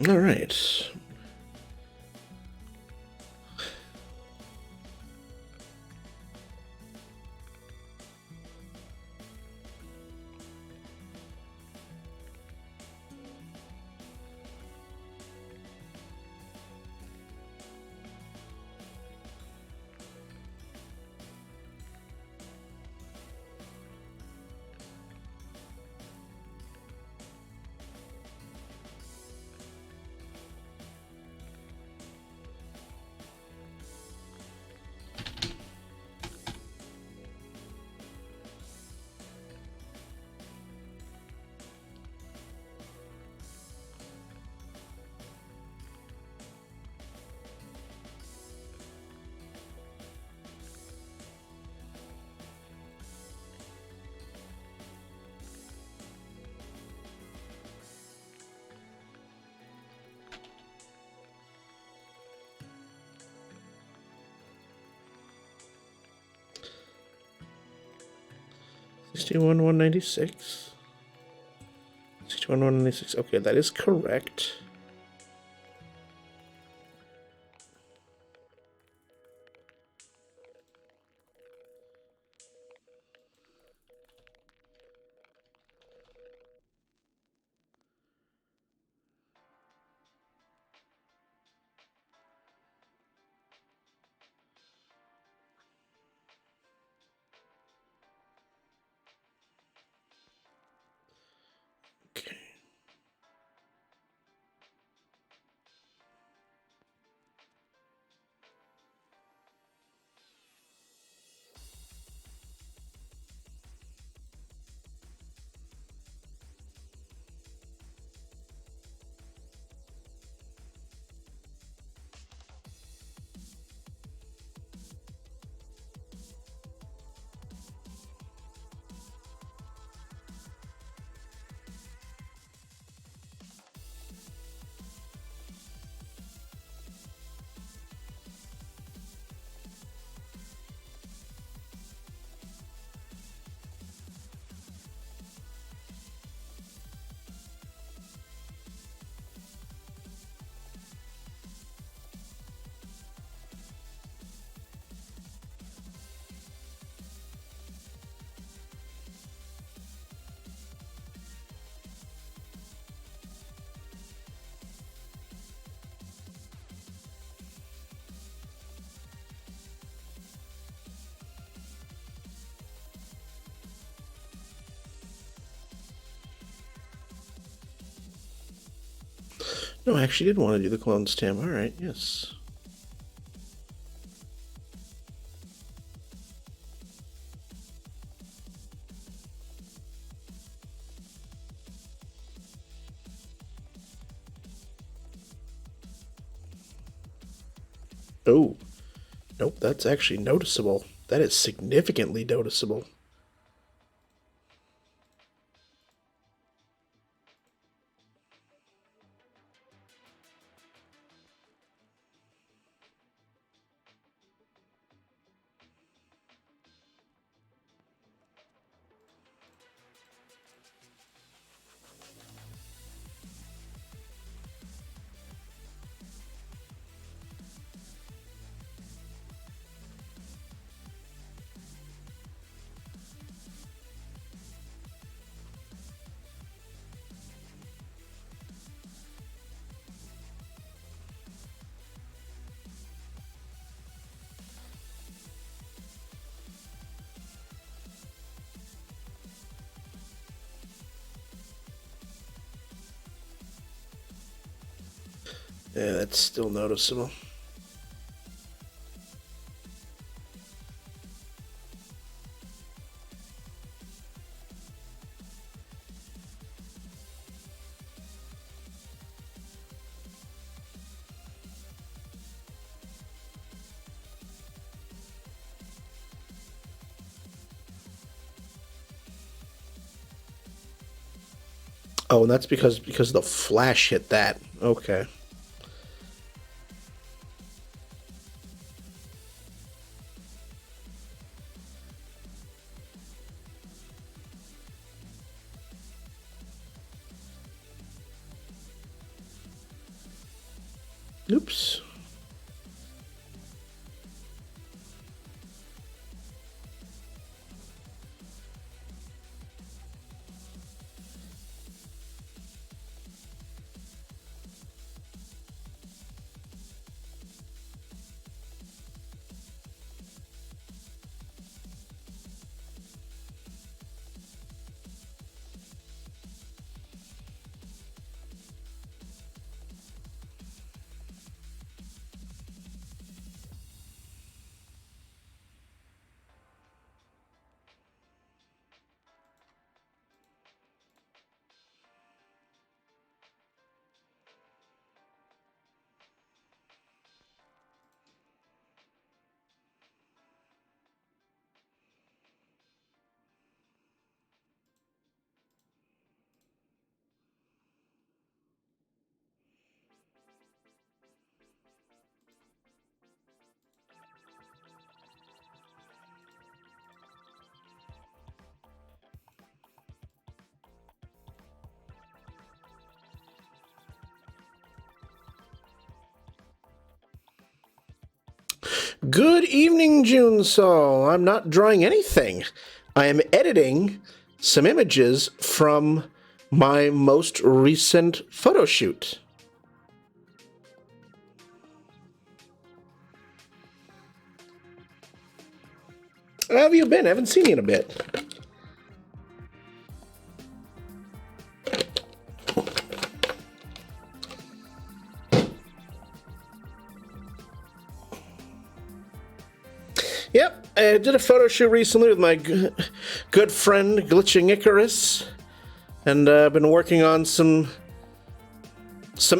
A: All right. 61, 196. 61, 196. Okay, that is correct. Okay. No, I actually did want to do the clone stem. All right, yes. Oh, nope, that's actually noticeable. That is significantly noticeable. Yeah, that's still noticeable. Oh, and that's because the flash hit that. Okay. Oops. Good evening, Junso. I'm not drawing anything. I am editing some images from my most recent photo shoot. How have you been? I haven't seen you in a bit. Yep, I did a photo shoot recently with my good friend Glitching Icarus, and I've been working on some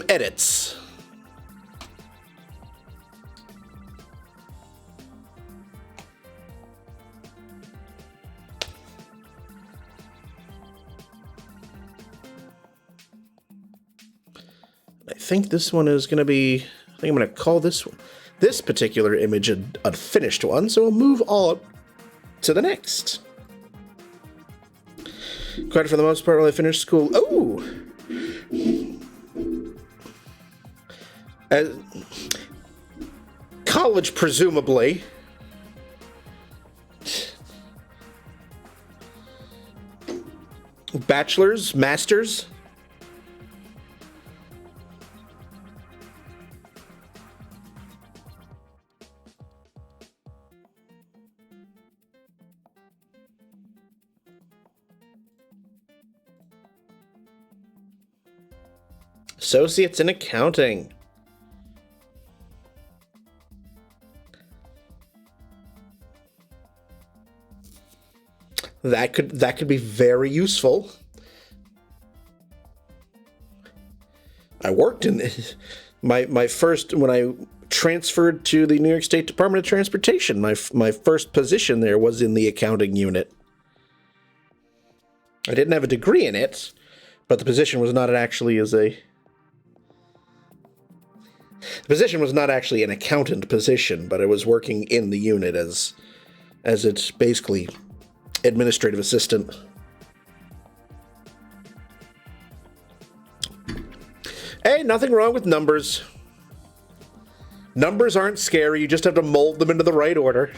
A: edits. I think this one is going to be, I think I'm going to call this particular image a finished one, so we'll move on to the next. Quite for the most part, while I finished school. Oh! College, presumably. Bachelor's? Master's? Associates in accounting. That could be very useful. I worked in my first, when I transferred to the New York State Department of Transportation, my first position there was in the accounting unit. I didn't have a degree in it, but the position was not actually the position was not actually an accountant position, but I was working in the unit as it's basically administrative assistant. Hey, nothing wrong with numbers. Numbers aren't scary, you just have to mold them into the right order.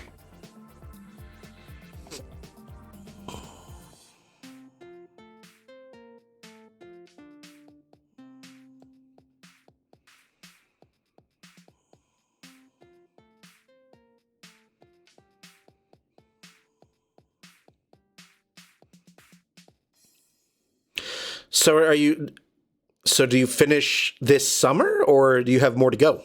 A: So do you finish this summer, or do you have more to go?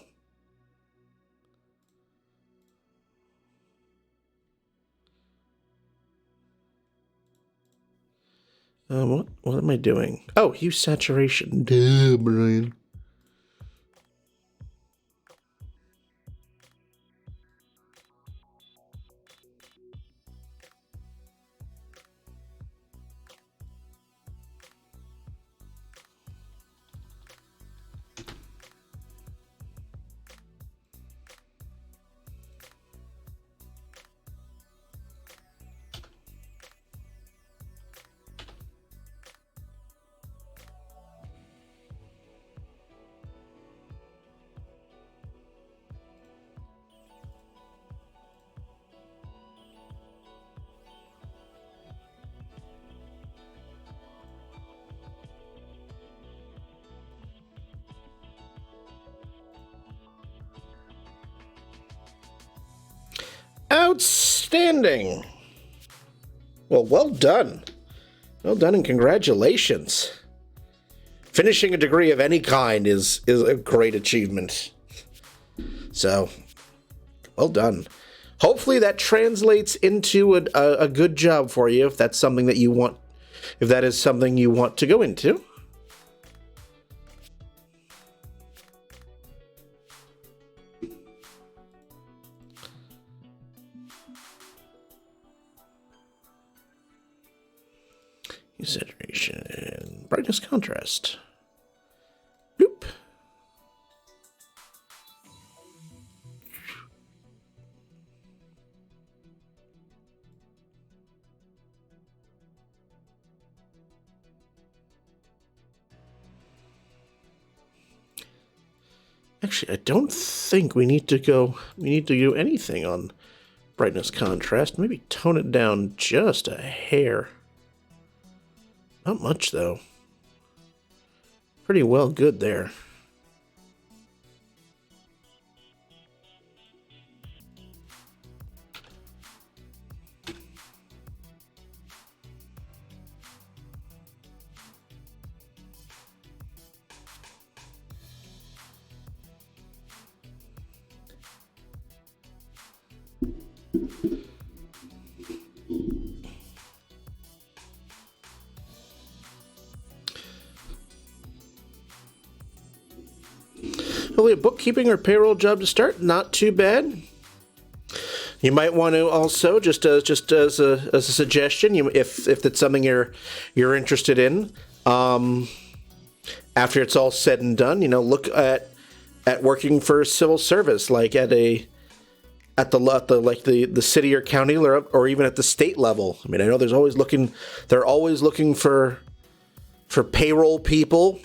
A: What am I doing? Oh, hue saturation. Duh, Brian. Outstanding. Well done. Well done and congratulations. Finishing a degree of any kind is a great achievement. So, well done. Hopefully that translates into a good job for you if that's something that you want, if that is something you want to go into. Saturation, brightness, contrast. Bloop. Actually, I don't think we need to do anything on brightness contrast. Maybe tone it down just a hair. Not much, though. Pretty well good there. Hopefully a bookkeeping or payroll job to start. Not too bad. You might want to also, just as a suggestion, if it's something you're interested in, after it's all said and done, look at working for civil service, like at the city or county or even at the state level. I mean, I know they're always looking for payroll people.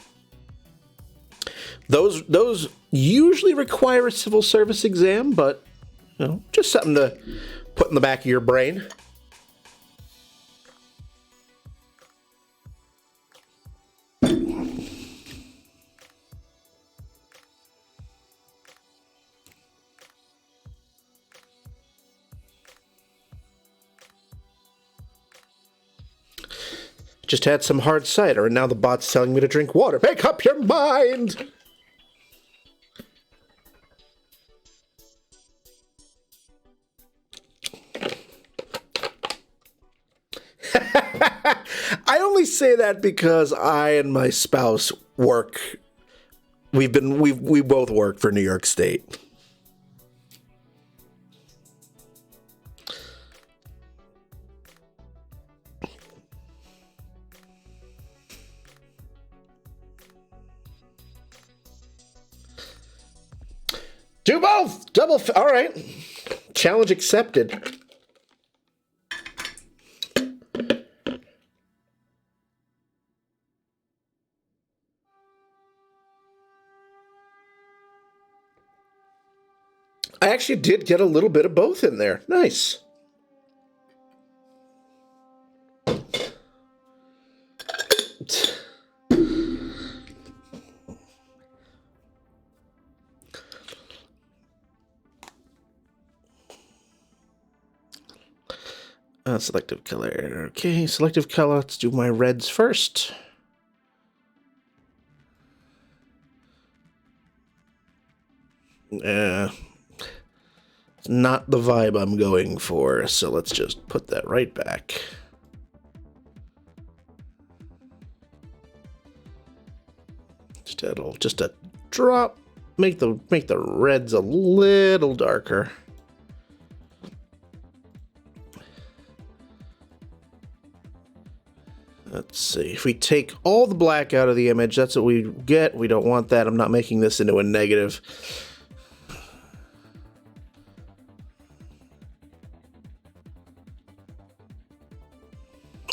A: Those usually require a civil service exam, but just something to put in the back of your brain. Just had some hard cider, and now the bot's telling me to drink water. Make up your mind! I only say that because I and my spouse work. We both work for New York State. Do both! All right. Challenge accepted. I actually did get a little bit of both in there. Nice. Selective color. Okay, selective color. Let's do my reds first. It's not the vibe I'm going for, so let's just put that right back. Just a drop. Make the reds a little darker. Let's see. If we take all the black out of the image, that's what we get. We don't want that. I'm not making this into a negative.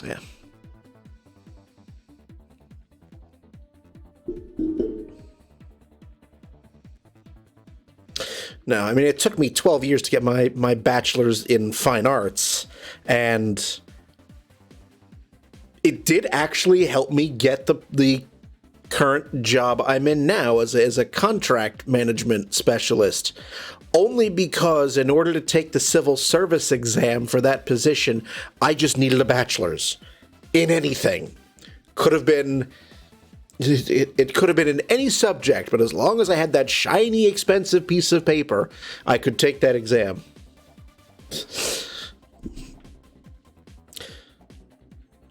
A: Yeah. No, I mean, it took me 12 years to get my bachelor's in fine arts, and it did actually help me get the current job I'm in now as a contract management specialist, only because in order to take the civil service exam for that position, I just needed a bachelor's in anything. Could have been... It could have been in any subject, but as long as I had that shiny, expensive piece of paper, I could take that exam.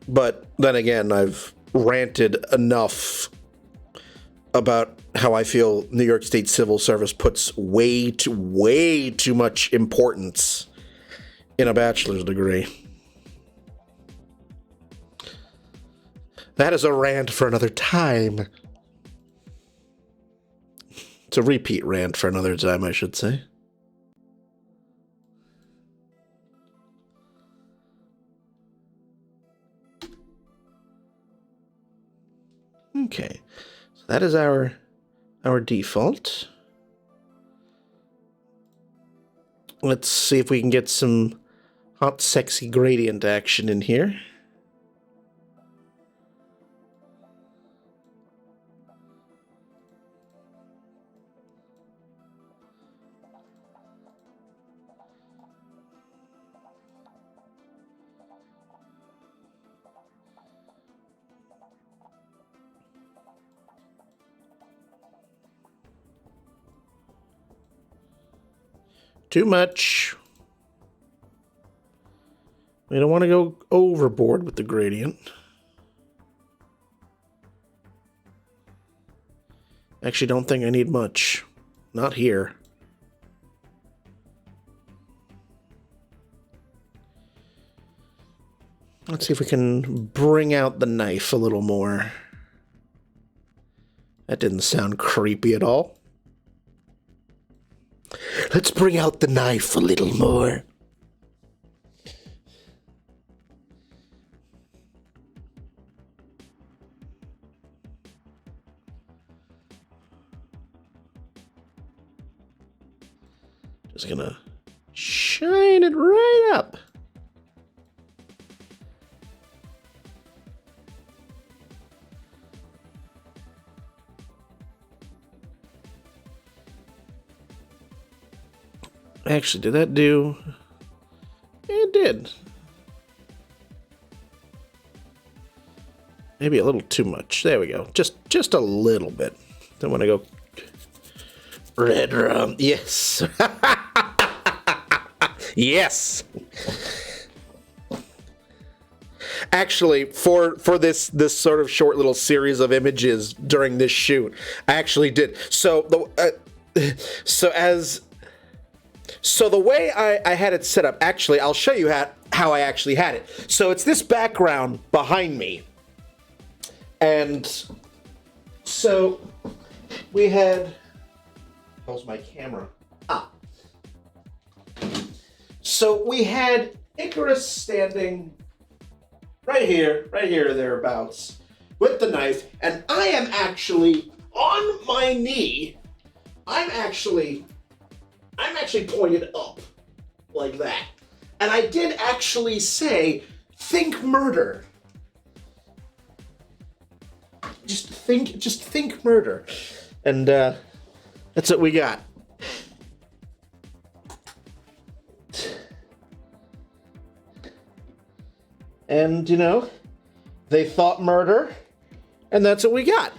A: But then again, I've ranted enough about how I feel New York State Civil Service puts way too much importance in a bachelor's degree. That is a rant for another time. It's a repeat rant for another time, I should say. Okay, so that is our default. Let's see if we can get some hot, sexy gradient action in here. Too much. We don't want to go overboard with the gradient. Actually, don't think I need much. Not here. Let's see if we can bring out the knife a little more. That didn't sound creepy at all. Let's bring out the knife a little more. Just gonna shine it right up. Actually, did that do? It did. Maybe a little too much. There we go. Just a little bit. Don't want to go red rum. Yes. Yes. Actually, for this sort of short little series of images during this shoot, I actually did. So the way I had it set up, actually, I'll show you how I actually had it. So it's this background behind me. And so we had, how's my camera? So we had Icarus standing right here, thereabouts, with the knife, and I am actually on my knee. I'm actually pointed up like that. And I did actually say, think murder. Just think murder. And that's what we got. And, you know, they thought murder, and that's what we got.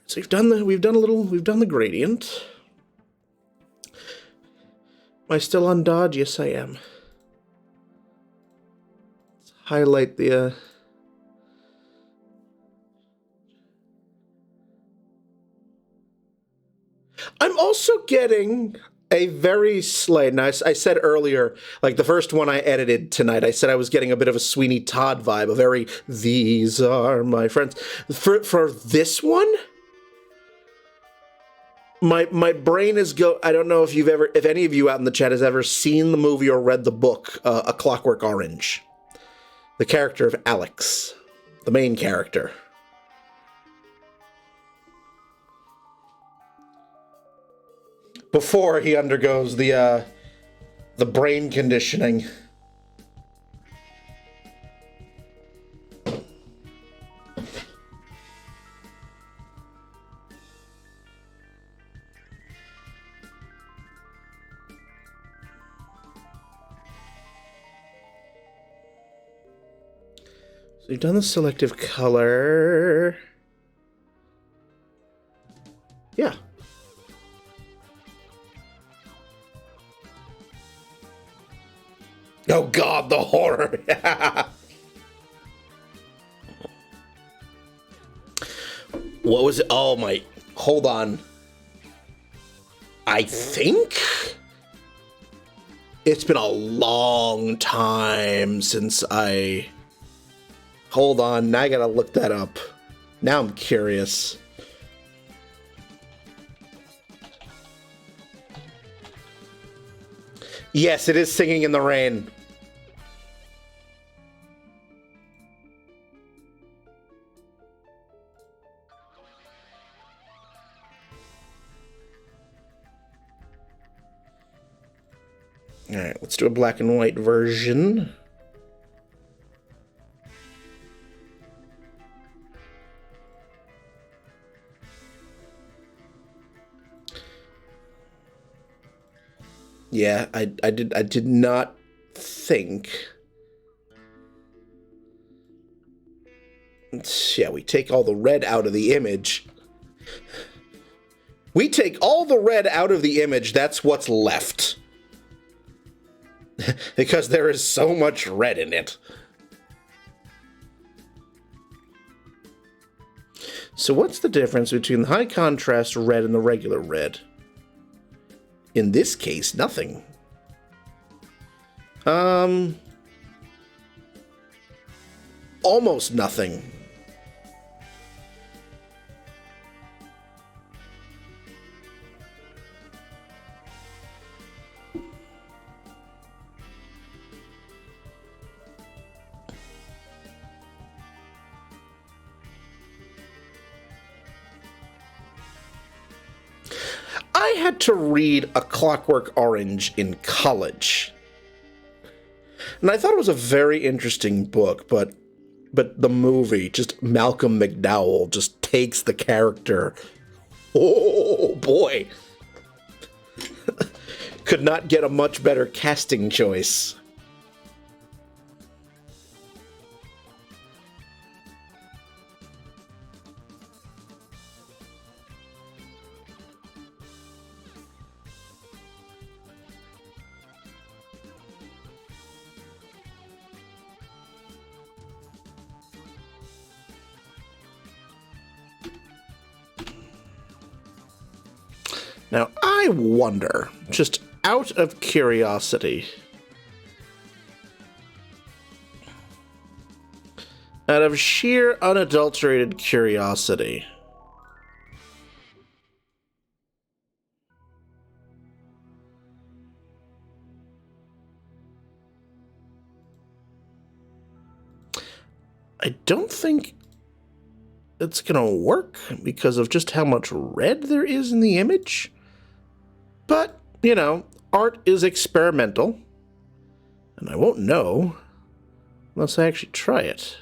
A: So we've done the gradient. Am I still on dodge? Yes, I am. Let's highlight the I'm also getting a very slight, and I said earlier, like the first one I edited tonight, I said I was getting a bit of a Sweeney Todd vibe, a very, these are my friends. For this one, my brain is I don't know if any of you out in the chat has ever seen the movie or read the book, A Clockwork Orange. The character of Alex, the main character. Before he undergoes the brain conditioning. So you've done the selective color. Yeah. Oh God, the horror. What was it? Oh my, hold on. I think it's been a long time since hold on, now I gotta look that up. Now I'm curious. Yes, it is Singing in the Rain. Alright, let's do a black and white version. Yeah, I did not think. Yeah, we take all the red out of the image. We take all the red out of the image, that's what's left. Because there is so much red in it. So what's the difference between the high contrast red and the regular red? In this case, nothing. Almost nothing. I had to read A Clockwork Orange in college. And I thought it was a very interesting book, but the movie, just Malcolm McDowell, just takes the character. Oh, boy. Could not get a much better casting choice. Now, I wonder, just out of curiosity, out of sheer unadulterated curiosity, I don't think it's gonna work because of just how much red there is in the image. But, you know, art is experimental, and I won't know unless I actually try it.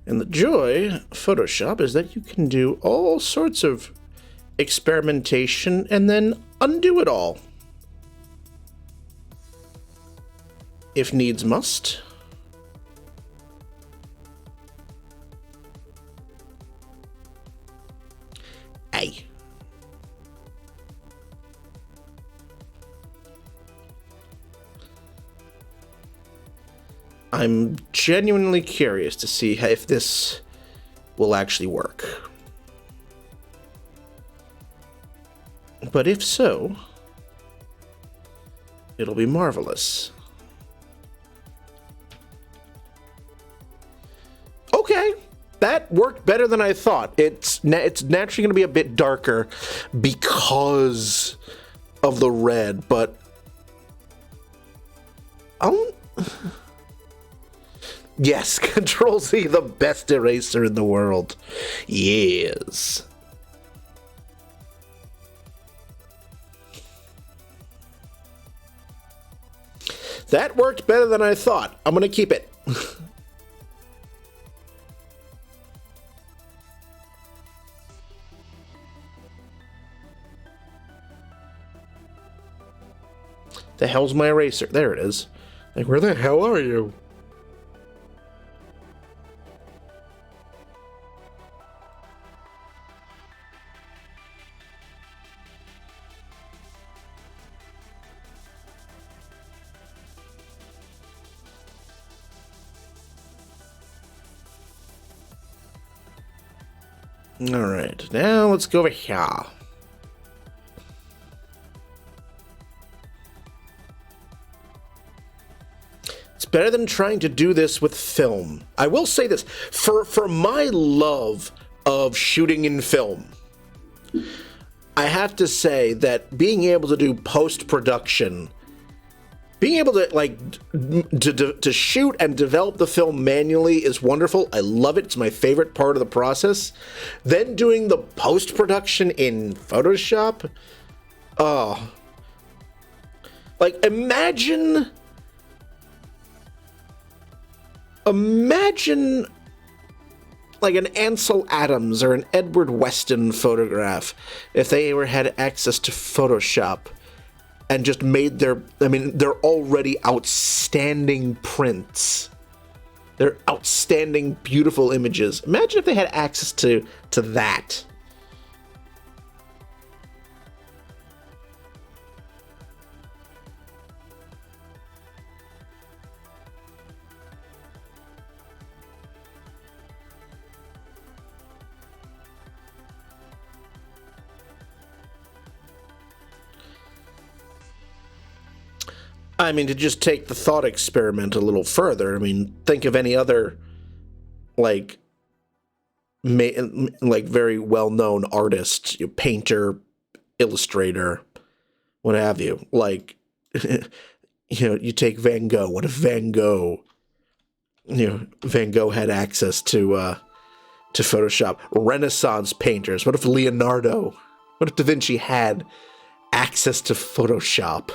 A: And the joy of Photoshop is that you can do all sorts of experimentation and then undo it all, if needs must. Ay. I'm genuinely curious to see if this will actually work. But if so, it'll be marvelous. Okay, that worked better than I thought. It's naturally going to be a bit darker because of the red, but yes, Control-Z, the best eraser in the world. Yes. That worked better than I thought. I'm going to keep it. The hell's my eraser? There it is. Like, where the hell are you? All right, now let's go over here. It's better than trying to do this with film. I will say this, for my love of shooting in film, I have to say that being able to do post-production, being able to to shoot and develop the film manually is wonderful. I love it. It's my favorite part of the process. Then doing the post-production in Photoshop, oh, like imagine like an Ansel Adams or an Edward Weston photograph if they ever had access to Photoshop and just made they're already outstanding prints. They're outstanding, beautiful images. Imagine if they had access to that. I mean, to just take the thought experiment a little further, I mean, think of any other, like very well-known artist, painter, illustrator, what have you. Like, you take Van Gogh. What if Van Gogh had access to Photoshop? Renaissance painters. What if Leonardo? What if Da Vinci had access to Photoshop?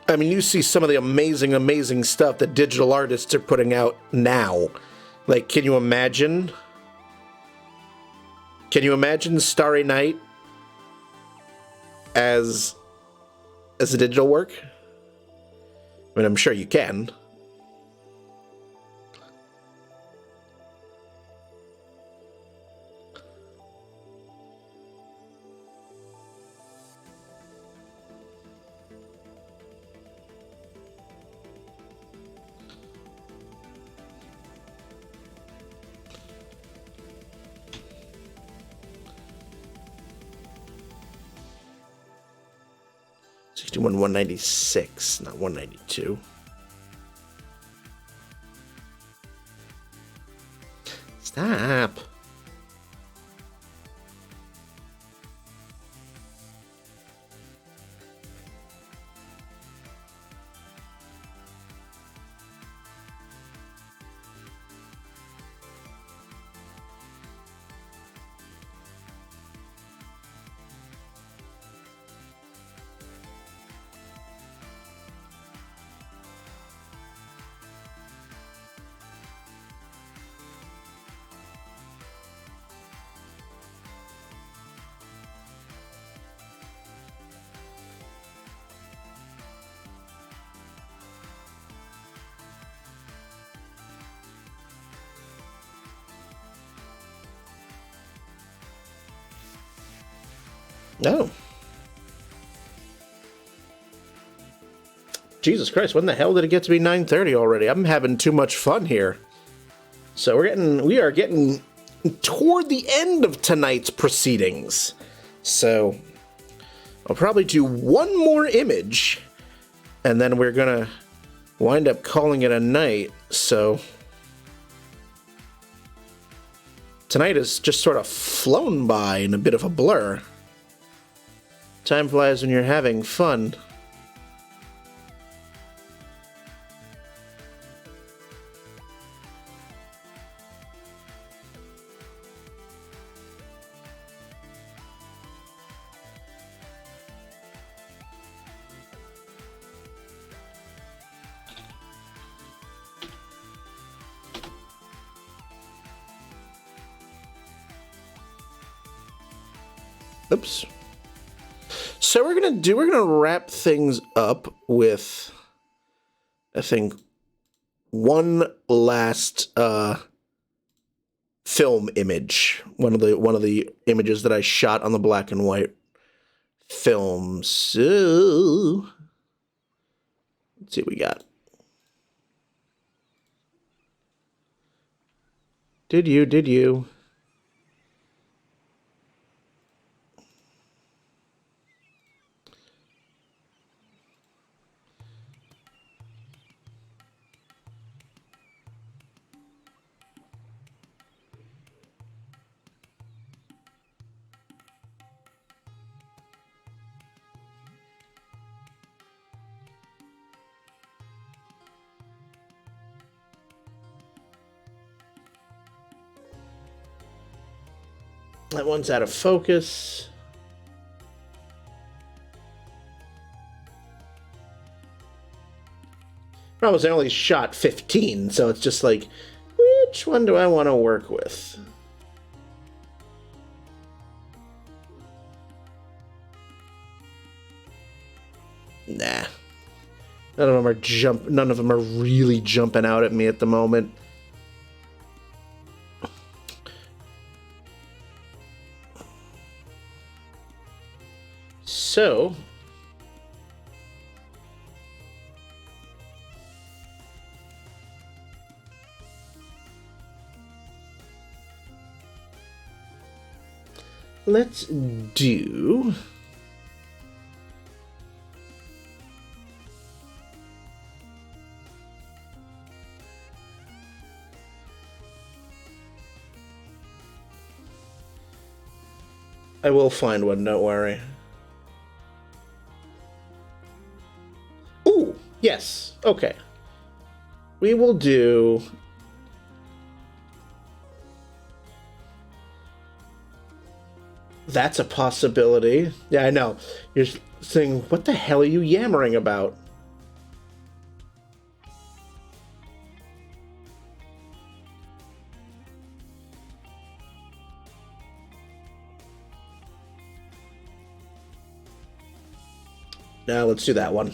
A: I mean, you see some of the amazing, amazing stuff that digital artists are putting out now. Like, can you imagine? Can you imagine Starry Night as a digital work? I mean, I'm sure you can. Sixty-one 196, not 192. Stop. No. Jesus Christ, when the hell did it get to be 9:30 already? I'm having too much fun here. So we are getting toward the end of tonight's proceedings. So I'll probably do one more image and then we're gonna wind up calling it a night. So tonight has just sort of flown by in a bit of a blur. Time flies when you're having fun. Oops. So we're gonna wrap things up with I think, one last film image. One of the images that I shot on the black and white film. So let's see what we got. Did you? That one's out of focus. Problem is I only shot 15, so it's just like, which one do I want to work with? Nah. None of them are really jumping out at me at the moment. So, let's do I will find one, don't worry. Ooh, yes. Okay. We will do that's a possibility. Yeah, I know. You're saying, what the hell are you yammering about? Now let's do that one.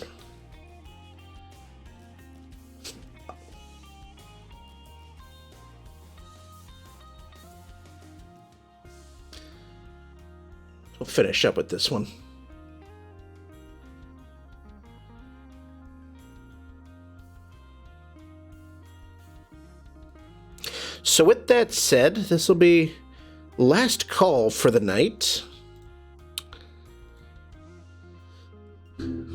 A: We'll finish up with this one. So with that said, this will be last call for the night.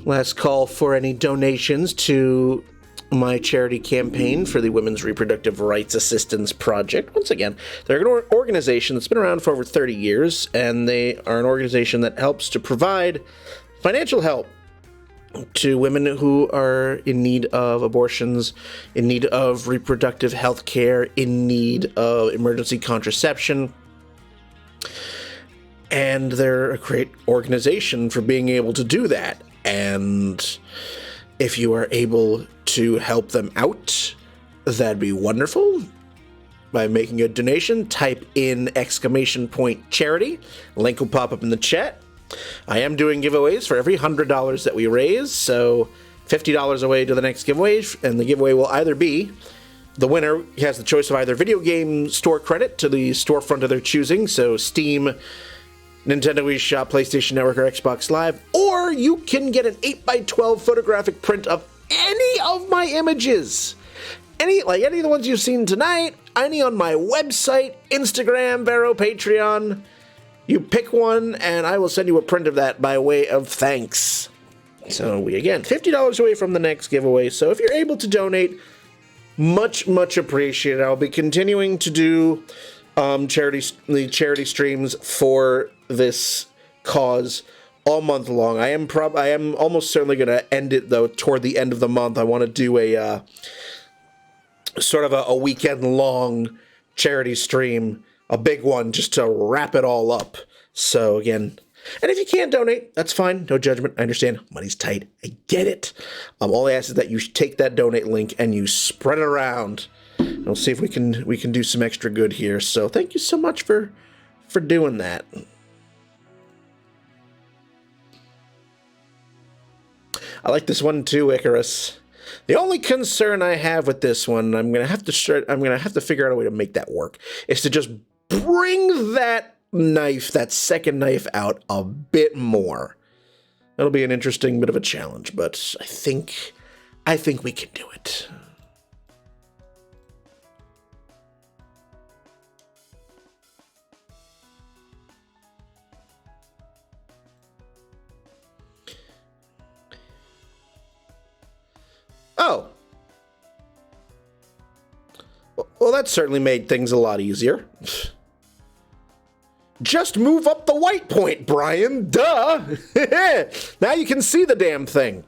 A: Last call for any donations to my charity campaign for the Women's Reproductive Rights Assistance Project. Once again, they're an organization that's been around for over 30 years, and they are an organization that helps to provide financial help to women who are in need of abortions, in need of reproductive health care, in need of emergency contraception. And they're a great organization for being able to do that. And if you are able to help them out, that'd be wonderful. By making a donation, type in !charity. Link will pop up in the chat. I am doing giveaways for every $100 that we raise, so $50 away to the next giveaway, and the giveaway will either be the winner has the choice of either video game store credit to the storefront of their choosing, so Steam, Nintendo Wii Shop, PlayStation Network, or Xbox Live, or you can get an 8x12 photographic print of any of my images. Any of the ones you've seen tonight, any on my website, Instagram, Vero, Patreon. You pick one, and I will send you a print of that by way of thanks. So, again, $50 away from the next giveaway. So, if you're able to donate, much, much appreciated. I'll be continuing to do charity streams for this cause all month long. I am almost certainly going to end it, though, toward the end of the month. I want to do a sort of a weekend-long charity stream. A big one, just to wrap it all up. So, again, and if you can't donate, that's fine. No judgment. I understand. Money's tight. I get it. All I ask is that you take that donate link and you spread it around. And we'll see if we can do some extra good here. So, thank you so much for doing that. I like this one too, Icarus. The only concern I have with this one, I'm gonna have to figure out a way to make that work, is to just bring that second knife out a bit more. That'll be an interesting bit of a challenge, but I think we can do it. Oh. Well, that certainly made things a lot easier. Just move up the white point, Brian. Duh. Now you can see the damn thing.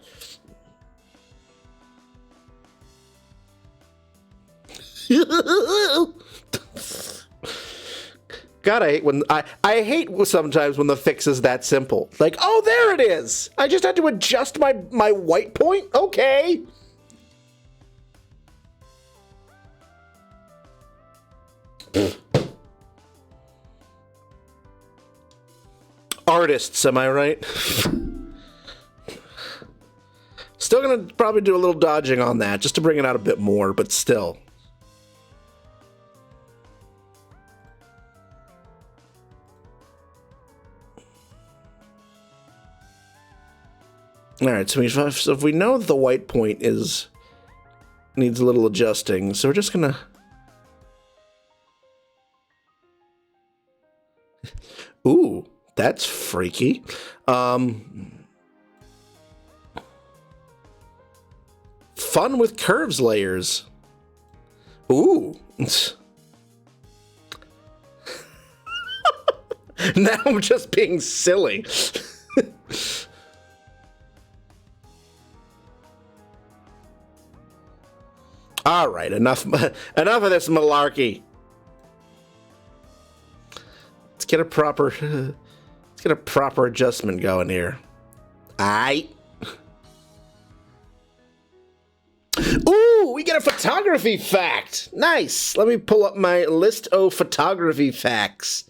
A: God, I hate sometimes when the fix is that simple. Like, oh, there it is. I just had to adjust my white point. Okay. Artists, am I right? Still gonna probably do a little dodging on that just to bring it out a bit more, but still. All right, so if we know that the white point needs a little adjusting, so we're just gonna. Ooh, that's freaky. Fun with curves layers. Ooh. Now I'm just being silly. All right, enough of this malarkey. Let's get a proper adjustment going here. Aight. Ooh, we get a photography fact. Nice. Let me pull up my list of photography facts.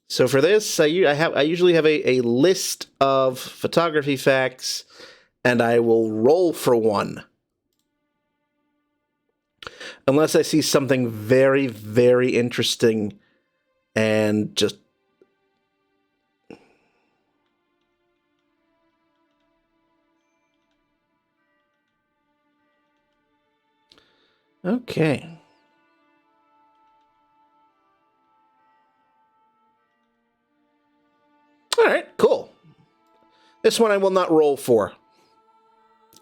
A: So for this, I usually have a list of photography facts, and I will roll for one. Unless I see something very, very interesting and just... Okay. All right, cool. This one I will not roll for,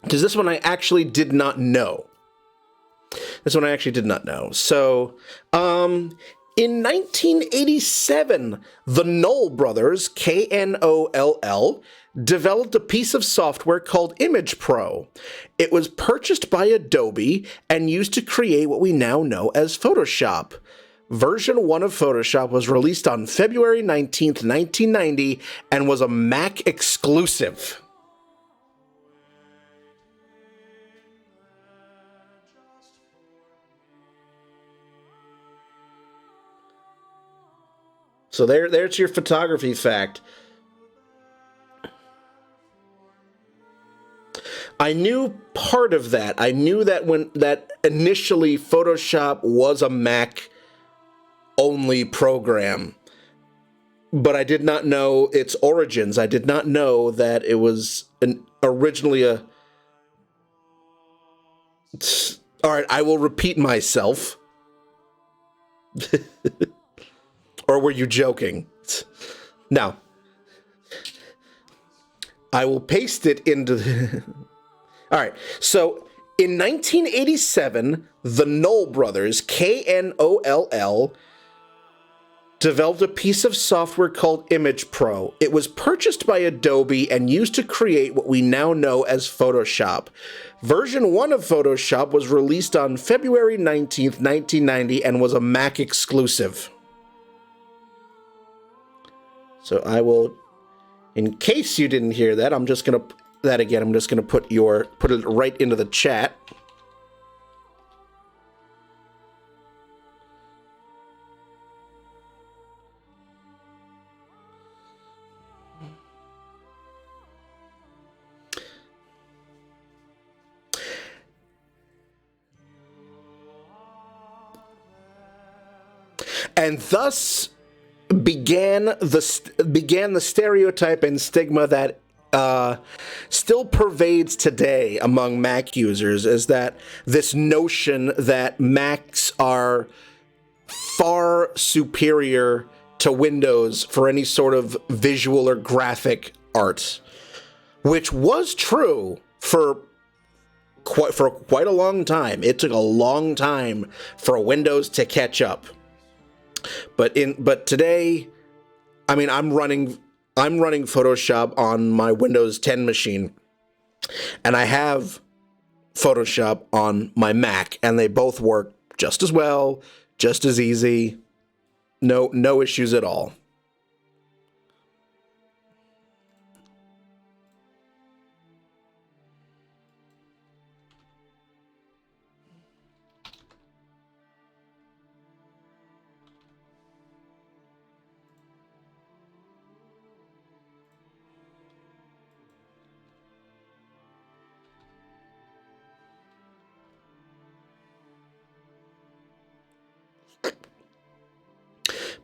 A: because this one I actually did not know. So, in 1987, the Knoll brothers, Knoll, developed a piece of software called Image Pro. It was purchased by Adobe and used to create what we now know as Photoshop. Version 1 of Photoshop was released on February 19th, 1990, and was a Mac exclusive. So there's your photography fact. I knew part of that. I knew that that initially Photoshop was a Mac only program, but I did not know its origins. I did not know that it was originally a... All right, I will repeat myself. Or were you joking? No. I will paste it into the... All right, so in 1987, the Knoll brothers, Knoll, developed a piece of software called Image Pro. It was purchased by Adobe and used to create what we now know as Photoshop. Version 1 of Photoshop was released on February 19th, 1990, and was a Mac exclusive. So I will, in case you didn't hear that, I'm just going to put it right into the chat. and thus began the stereotype and stigma that still pervades today among Mac users, is that this notion that Macs are far superior to Windows for any sort of visual or graphic art, which was true for quite a long time. It took a long time for Windows to catch up. But today, I mean, I'm running Photoshop on my Windows 10 machine, and I have Photoshop on my Mac, and they both work just as well, just as easy. No issues at all.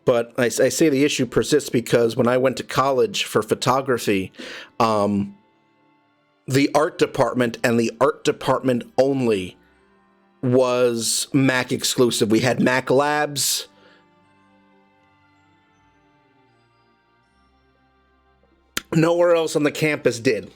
A: But I say the issue persists because when I went to college for photography, the art department and the art department only was Mac exclusive. We had Mac Labs. Nowhere else on the campus did.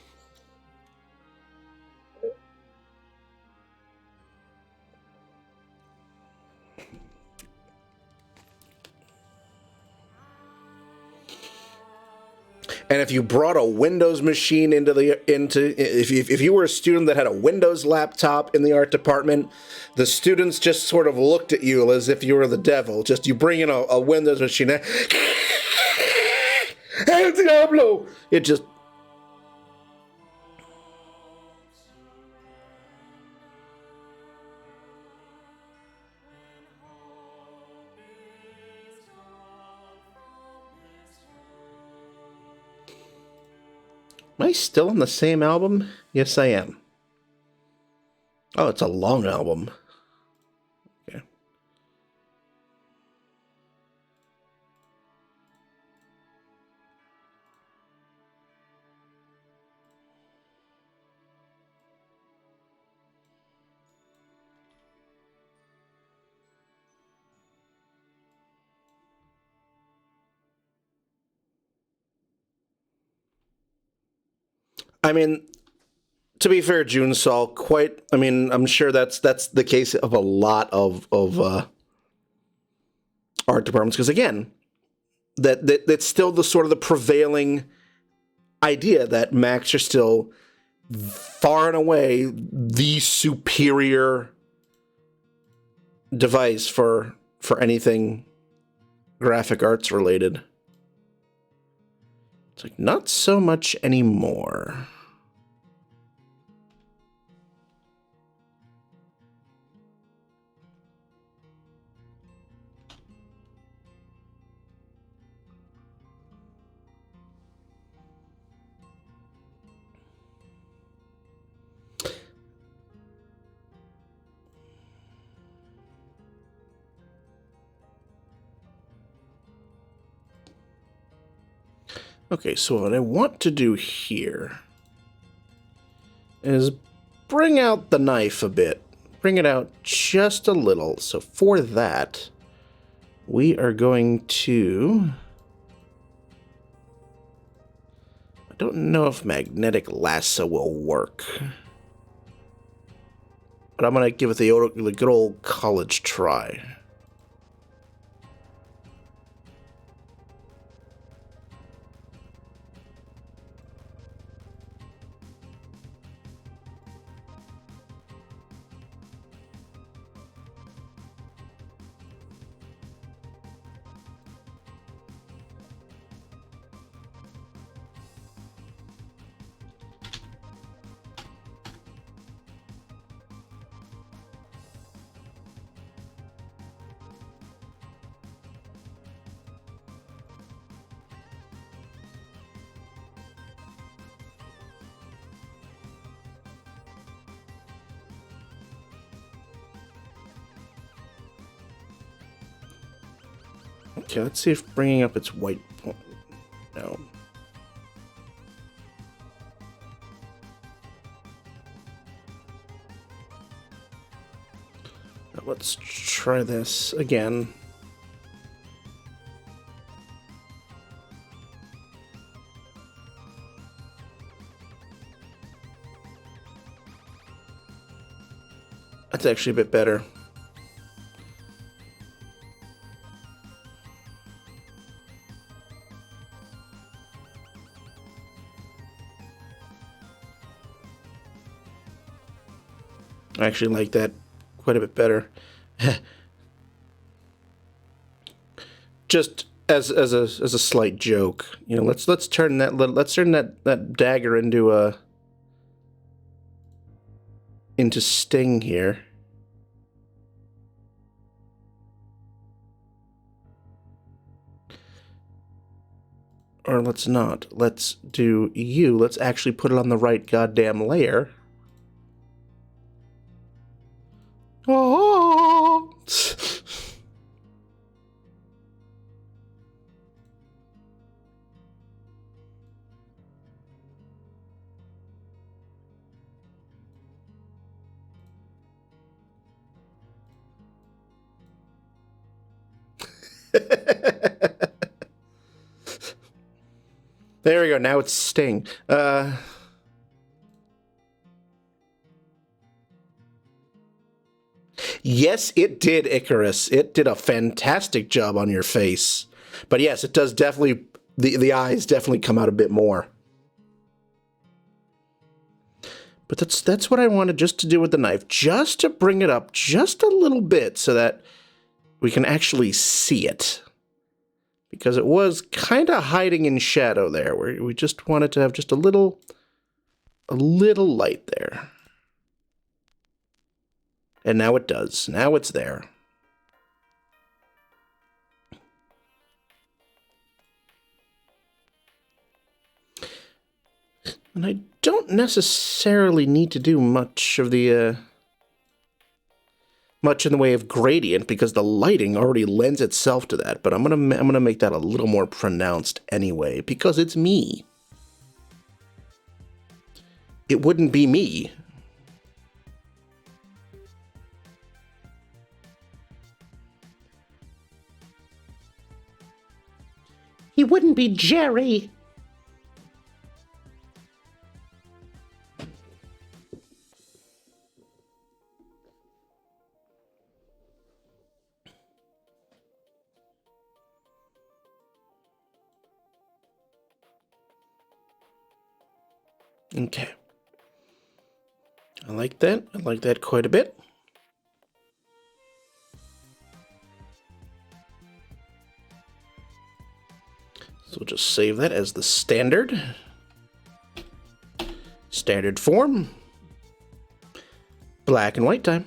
A: And if you brought a Windows machine if you were a student that had a Windows laptop in the art department, the students just sort of looked at you as if you were the devil. Just you bring in a Windows machine, El Diablo! It just... Am I still on the same album? Yes, I am. Oh, it's a long album. Okay. I mean, to be fair, Junesol, I'm sure that's the case of a lot of art departments, because again, that's still the sort of the prevailing idea that Macs are still far and away the superior device for anything graphic arts related. It's like, not so much anymore. Okay, so what I want to do here is bring out the knife a bit. Bring it out just a little. So for that, we are going to... I don't know if magnetic lasso will work, but I'm going to give it the good old college try. Okay, let's see if bringing up its white point. No. Let's try this again. That's actually a bit better. I actually like that quite a bit better. Just as a slight joke, you know, let's turn that dagger into Sting here. Or let's not. Let's do you. Let's actually put it on the right goddamn layer. Oh. There we go. Now it's Sting. Yes, it did, Icarus. It did a fantastic job on your face. But yes, it does definitely, the eyes definitely come out a bit more. But that's what I wanted just to do with the knife. Just to bring it up just a little bit so that we can actually see it. Because it was kind of hiding in shadow there. We just wanted to have just a little light there. And now it does. Now it's there. And I don't necessarily need to do much of the much in the way of gradient because the lighting already lends itself to that. But I'm gonna make that a little more pronounced anyway because it's me. It wouldn't be me. He wouldn't be Jerry. Okay. I like that. I like that quite a bit. So we'll just save that as the standard form. Black and white time.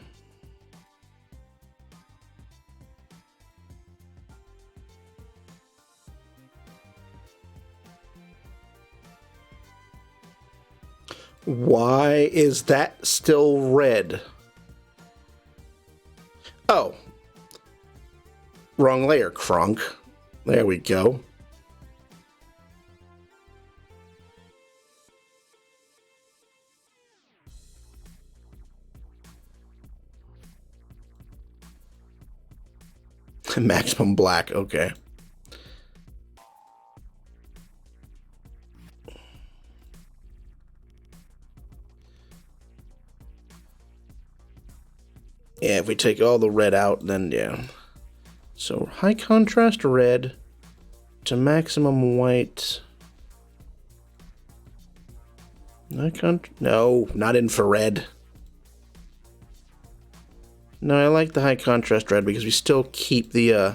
A: Why is that still red? Oh. Wrong layer, Kronk. There we go. Maximum black, okay. Yeah, if we take all the red out, then yeah. So high contrast red to maximum white. No, not infrared. No, I like the high contrast red because we still keep the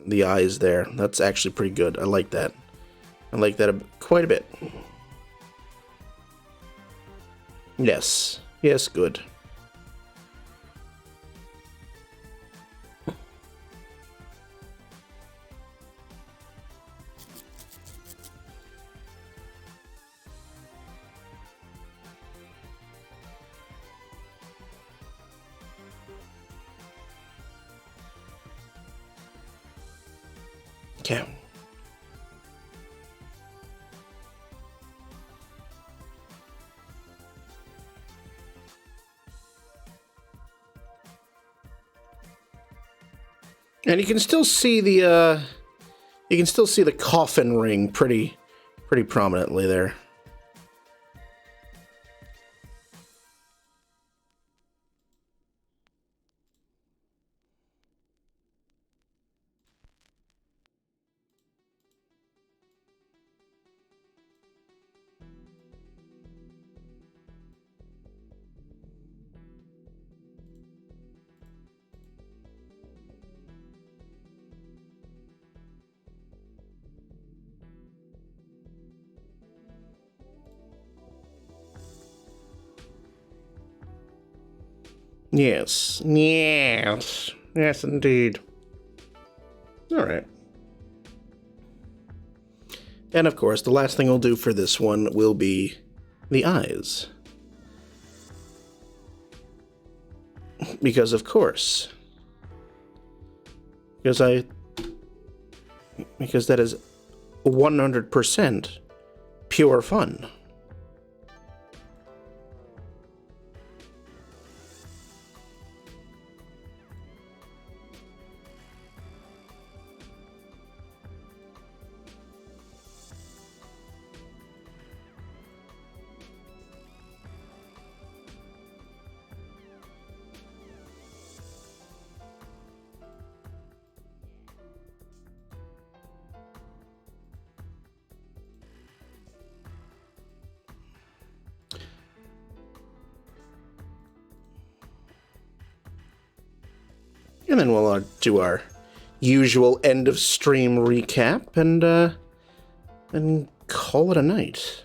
A: the eyes there. That's actually pretty good. I like that. I like that quite a bit. Yes. Yes, good. Okay. And you can still see the coffin ring pretty prominently there. Yes. Yes. Yes, indeed. All right. And of course, the last thing we'll do for this one will be the eyes. Because of course. Because that is 100% pure fun. And then we'll do our usual end of stream recap and call it a night.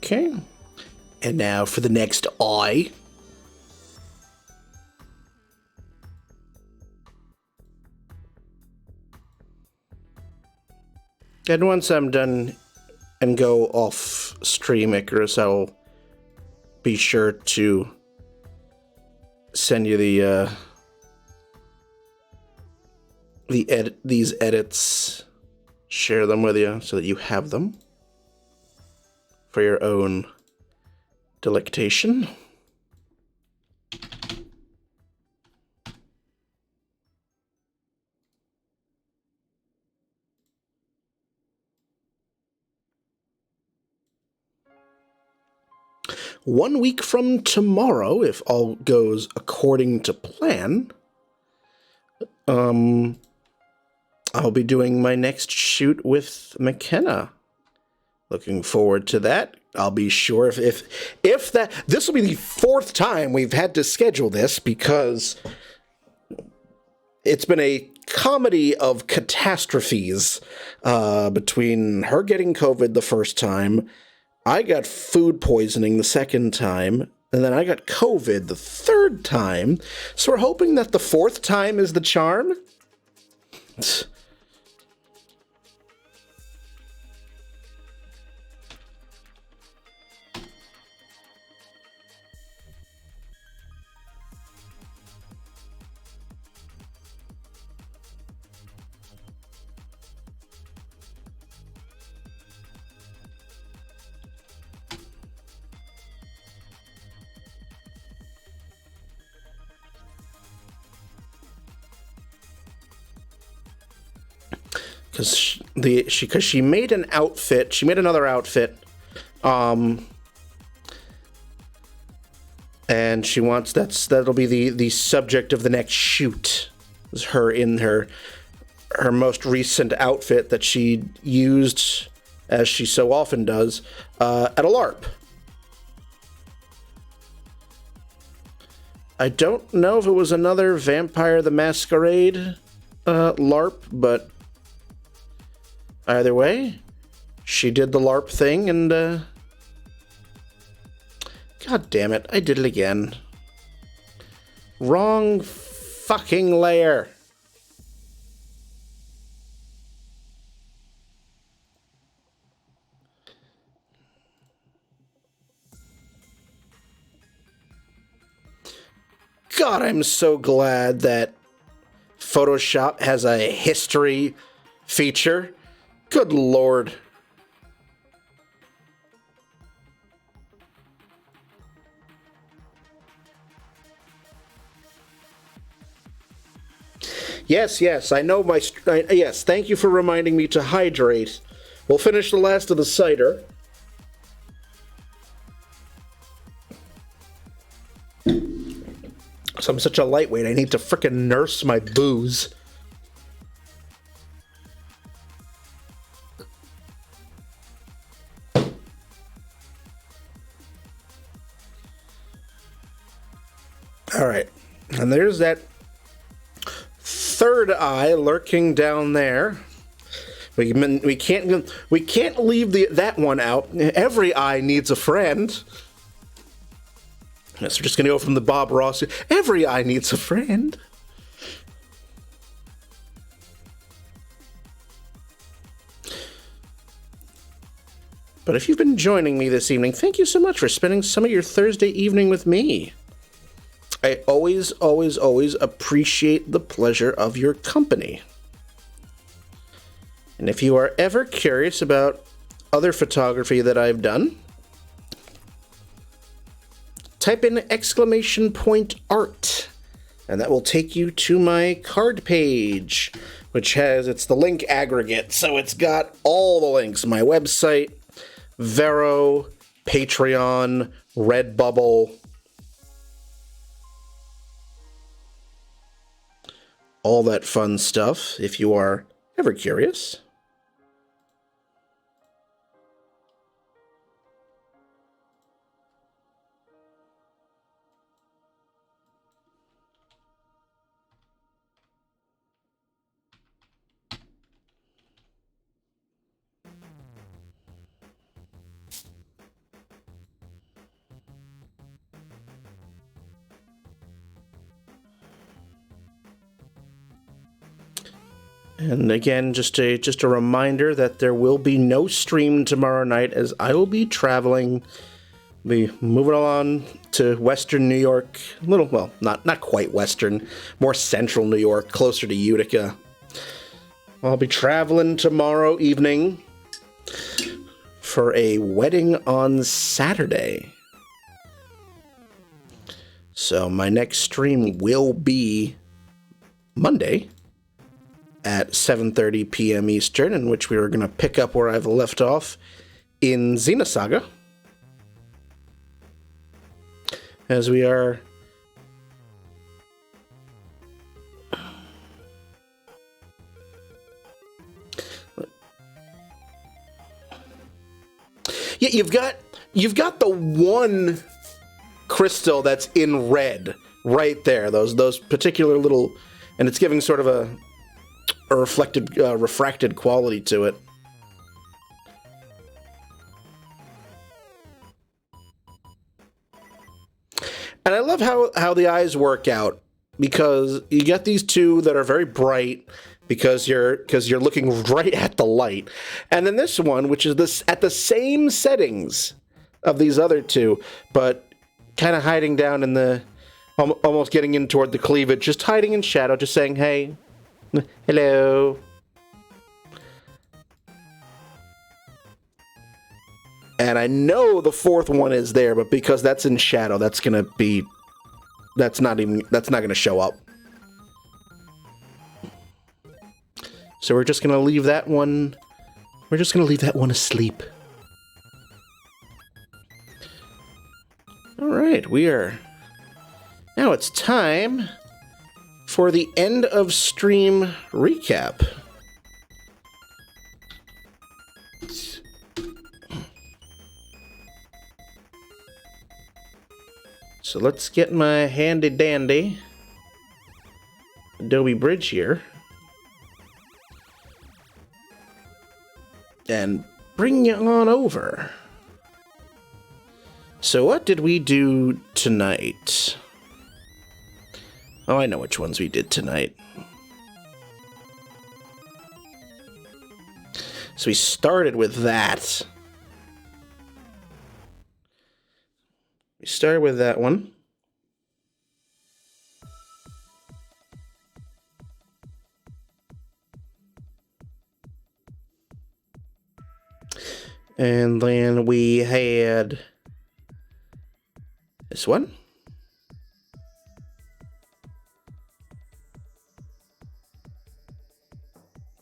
A: Okay. And now for the next eye. And once I'm done and go off stream, Icarus, I'll be sure to send you these edits, share them with you so that you have them for your own delectation. One week from tomorrow, if all goes according to plan, I'll be doing my next shoot with McKenna. Looking forward to that. I'll be sure if that this will be the fourth time we've had to schedule this because it's been a comedy of catastrophes between her getting COVID the first time, I got food poisoning the second time, and then I got COVID the third time. So we're hoping that the fourth time is the charm. because she made an outfit. She made another outfit, and she wants that'll be the subject of the next shoot. Is her in her most recent outfit that she used, as she so often does, at a LARP. I don't know if it was another Vampire the Masquerade LARP, but either way, she did the LARP thing, and God damn it, I did it again. Wrong fucking layer. God, I'm so glad that Photoshop has a history feature. Good lord. Yes, I know my... yes, thank you for reminding me to hydrate. We'll finish the last of the cider. So I'm such a lightweight, I need to frickin' nurse my booze. Alright, and there's that third eye lurking down there. We can't leave that one out. Every eye needs a friend. Yes, we're just gonna go from the Bob Ross. Every eye needs a friend. But if you've been joining me this evening, thank you so much for spending some of your Thursday evening with me. I always appreciate the pleasure of your company. And if you are ever curious about other photography that I've done, type in !art, and that will take you to my card page, which it's the link aggregate, so it's got all the links: my website, Vero, Patreon, Redbubble, all that fun stuff, if you are ever curious. And again, just a reminder that there will be no stream tomorrow night, as I will be traveling, be moving on to Western New York, not quite Western, more Central New York, closer to Utica. I'll be traveling tomorrow evening for a wedding on Saturday. So my next stream will be Monday at 7:30 p.m. Eastern, in which we are going to pick up where I've left off in Xenosaga, as we are you've got the one crystal that's in red right there, those particular little, and it's giving sort of a refracted quality to it. And I love how the eyes work out, because you get these two that are very bright because you're looking right at the light, and then this one, which is at the same settings of these other two, but kind of hiding down in the, almost getting in toward the cleavage, just hiding in shadow, just saying, hey, hello. And I know the fourth one is there, but because that's in shadow, that's not going to show up. So we're just going to leave that one... We're just going to leave that one asleep. All right, we are... Now it's time for the end of stream recap. So let's get my handy dandy Adobe Bridge here. And bring you on over. So what did we do tonight? Oh, I know which ones we did tonight. So we started with that. We started with that one. And then we had this one.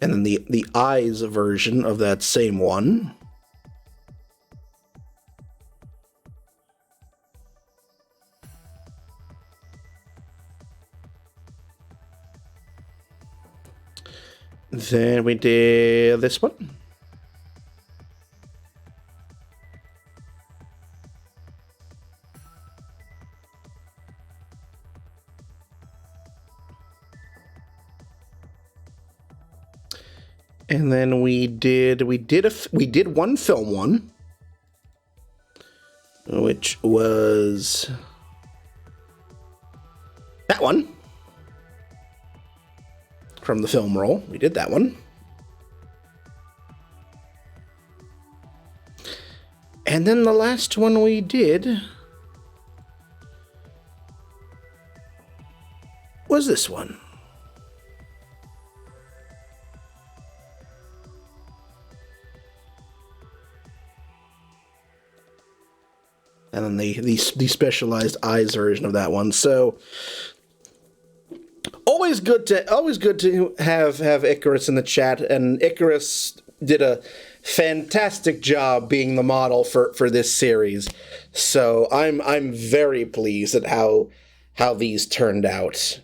A: And then the eyes version of that same one. Then we did this one. And then we did one film one, which was that one from the film roll. We did that one. And then the last one we did was this one. And then the specialized eyes version of that one. So always good to have Icarus in the chat, and Icarus did a fantastic job being the model for this series. So I'm very pleased at how these turned out.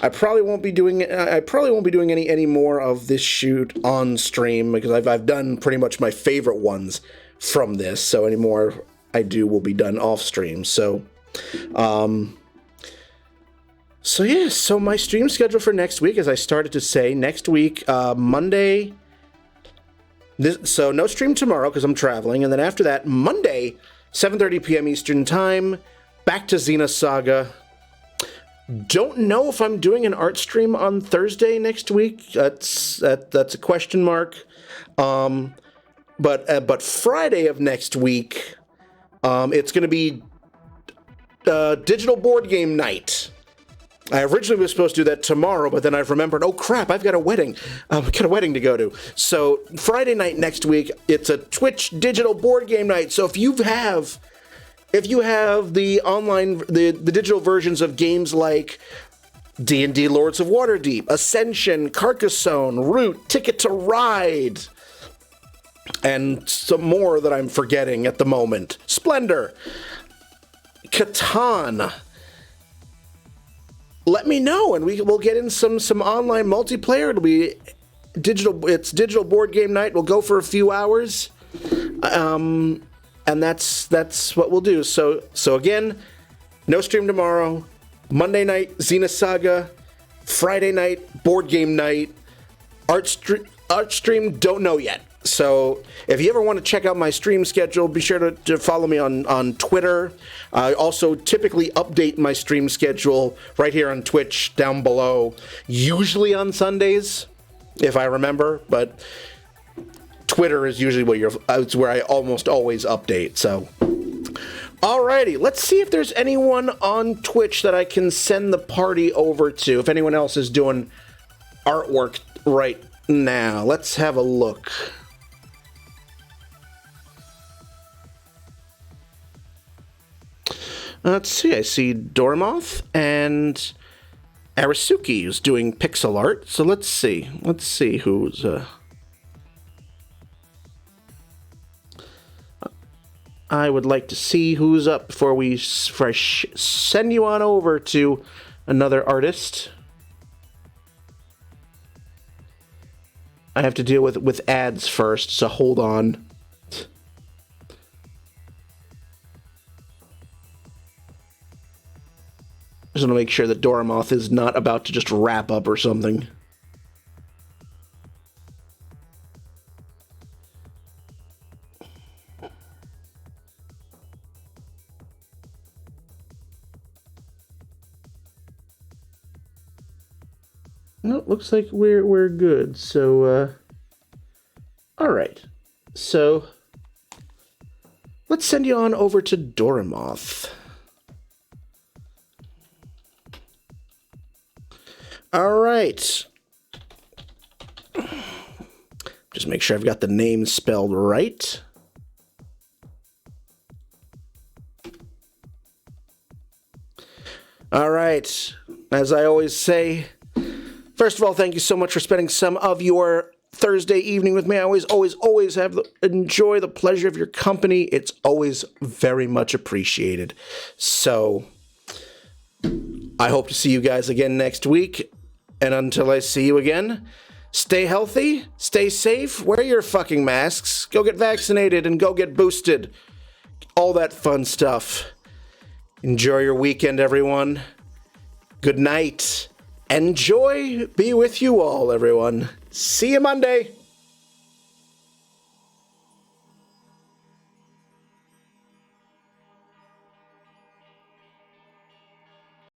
A: I probably won't be doing any more of this shoot on stream, because I've done pretty much my favorite ones from this. So any more I do will be done off stream. So so my stream schedule for next week, as I started to say, next week, Monday. So no stream tomorrow because I'm traveling, and then after that, Monday, 7:30 p.m. Eastern Time, back to Xenosaga. Don't know if I'm doing an art stream on Thursday next week. That's a question mark. But Friday of next week, it's going to be digital board game night. I originally was supposed to do that tomorrow, but then I've remembered, oh crap, I've got a wedding. I've got a wedding to go to. So Friday night next week, it's a Twitch digital board game night. So if you have the online, the digital versions of games like D&D Lords of Waterdeep, Ascension, Carcassonne, Root, Ticket to Ride, and some more that I'm forgetting at the moment, Splendor, Catan, let me know, and we'll get in some online multiplayer. It'll be digital board game night. We'll go for a few hours. And that's what we'll do. So again, no stream tomorrow. Monday night, Xenosaga. Friday night, board game night. Art stream, don't know yet. So if you ever want to check out my stream schedule, be sure to follow me on Twitter. I also typically update my stream schedule right here on Twitch down below, usually on Sundays, if I remember, but Twitter is usually it's where I almost always update. So, alrighty, let's see if there's anyone on Twitch that I can send the party over to. If anyone else is doing artwork right now, let's have a look. Let's see. I see Dormoth and Arisuki is doing pixel art. So let's see. Let's see who's... I would like to see who's up before I send you on over to another artist. I have to deal with ads first, so hold on. Just want to make sure that Doromoth is not about to just wrap up or something. No, looks like we're good. So, all right. So, let's send you on over to Doromoth. All right. Just make sure I've got the name spelled right. All right. As I always say, first of all, thank you so much for spending some of your Thursday evening with me. I always enjoy the pleasure of your company. It's always very much appreciated. So, I hope to see you guys again next week. And until I see you again, stay healthy, stay safe, wear your fucking masks, go get vaccinated and go get boosted. All that fun stuff. Enjoy your weekend, everyone. Good night. And joy be with you all, everyone. See you Monday.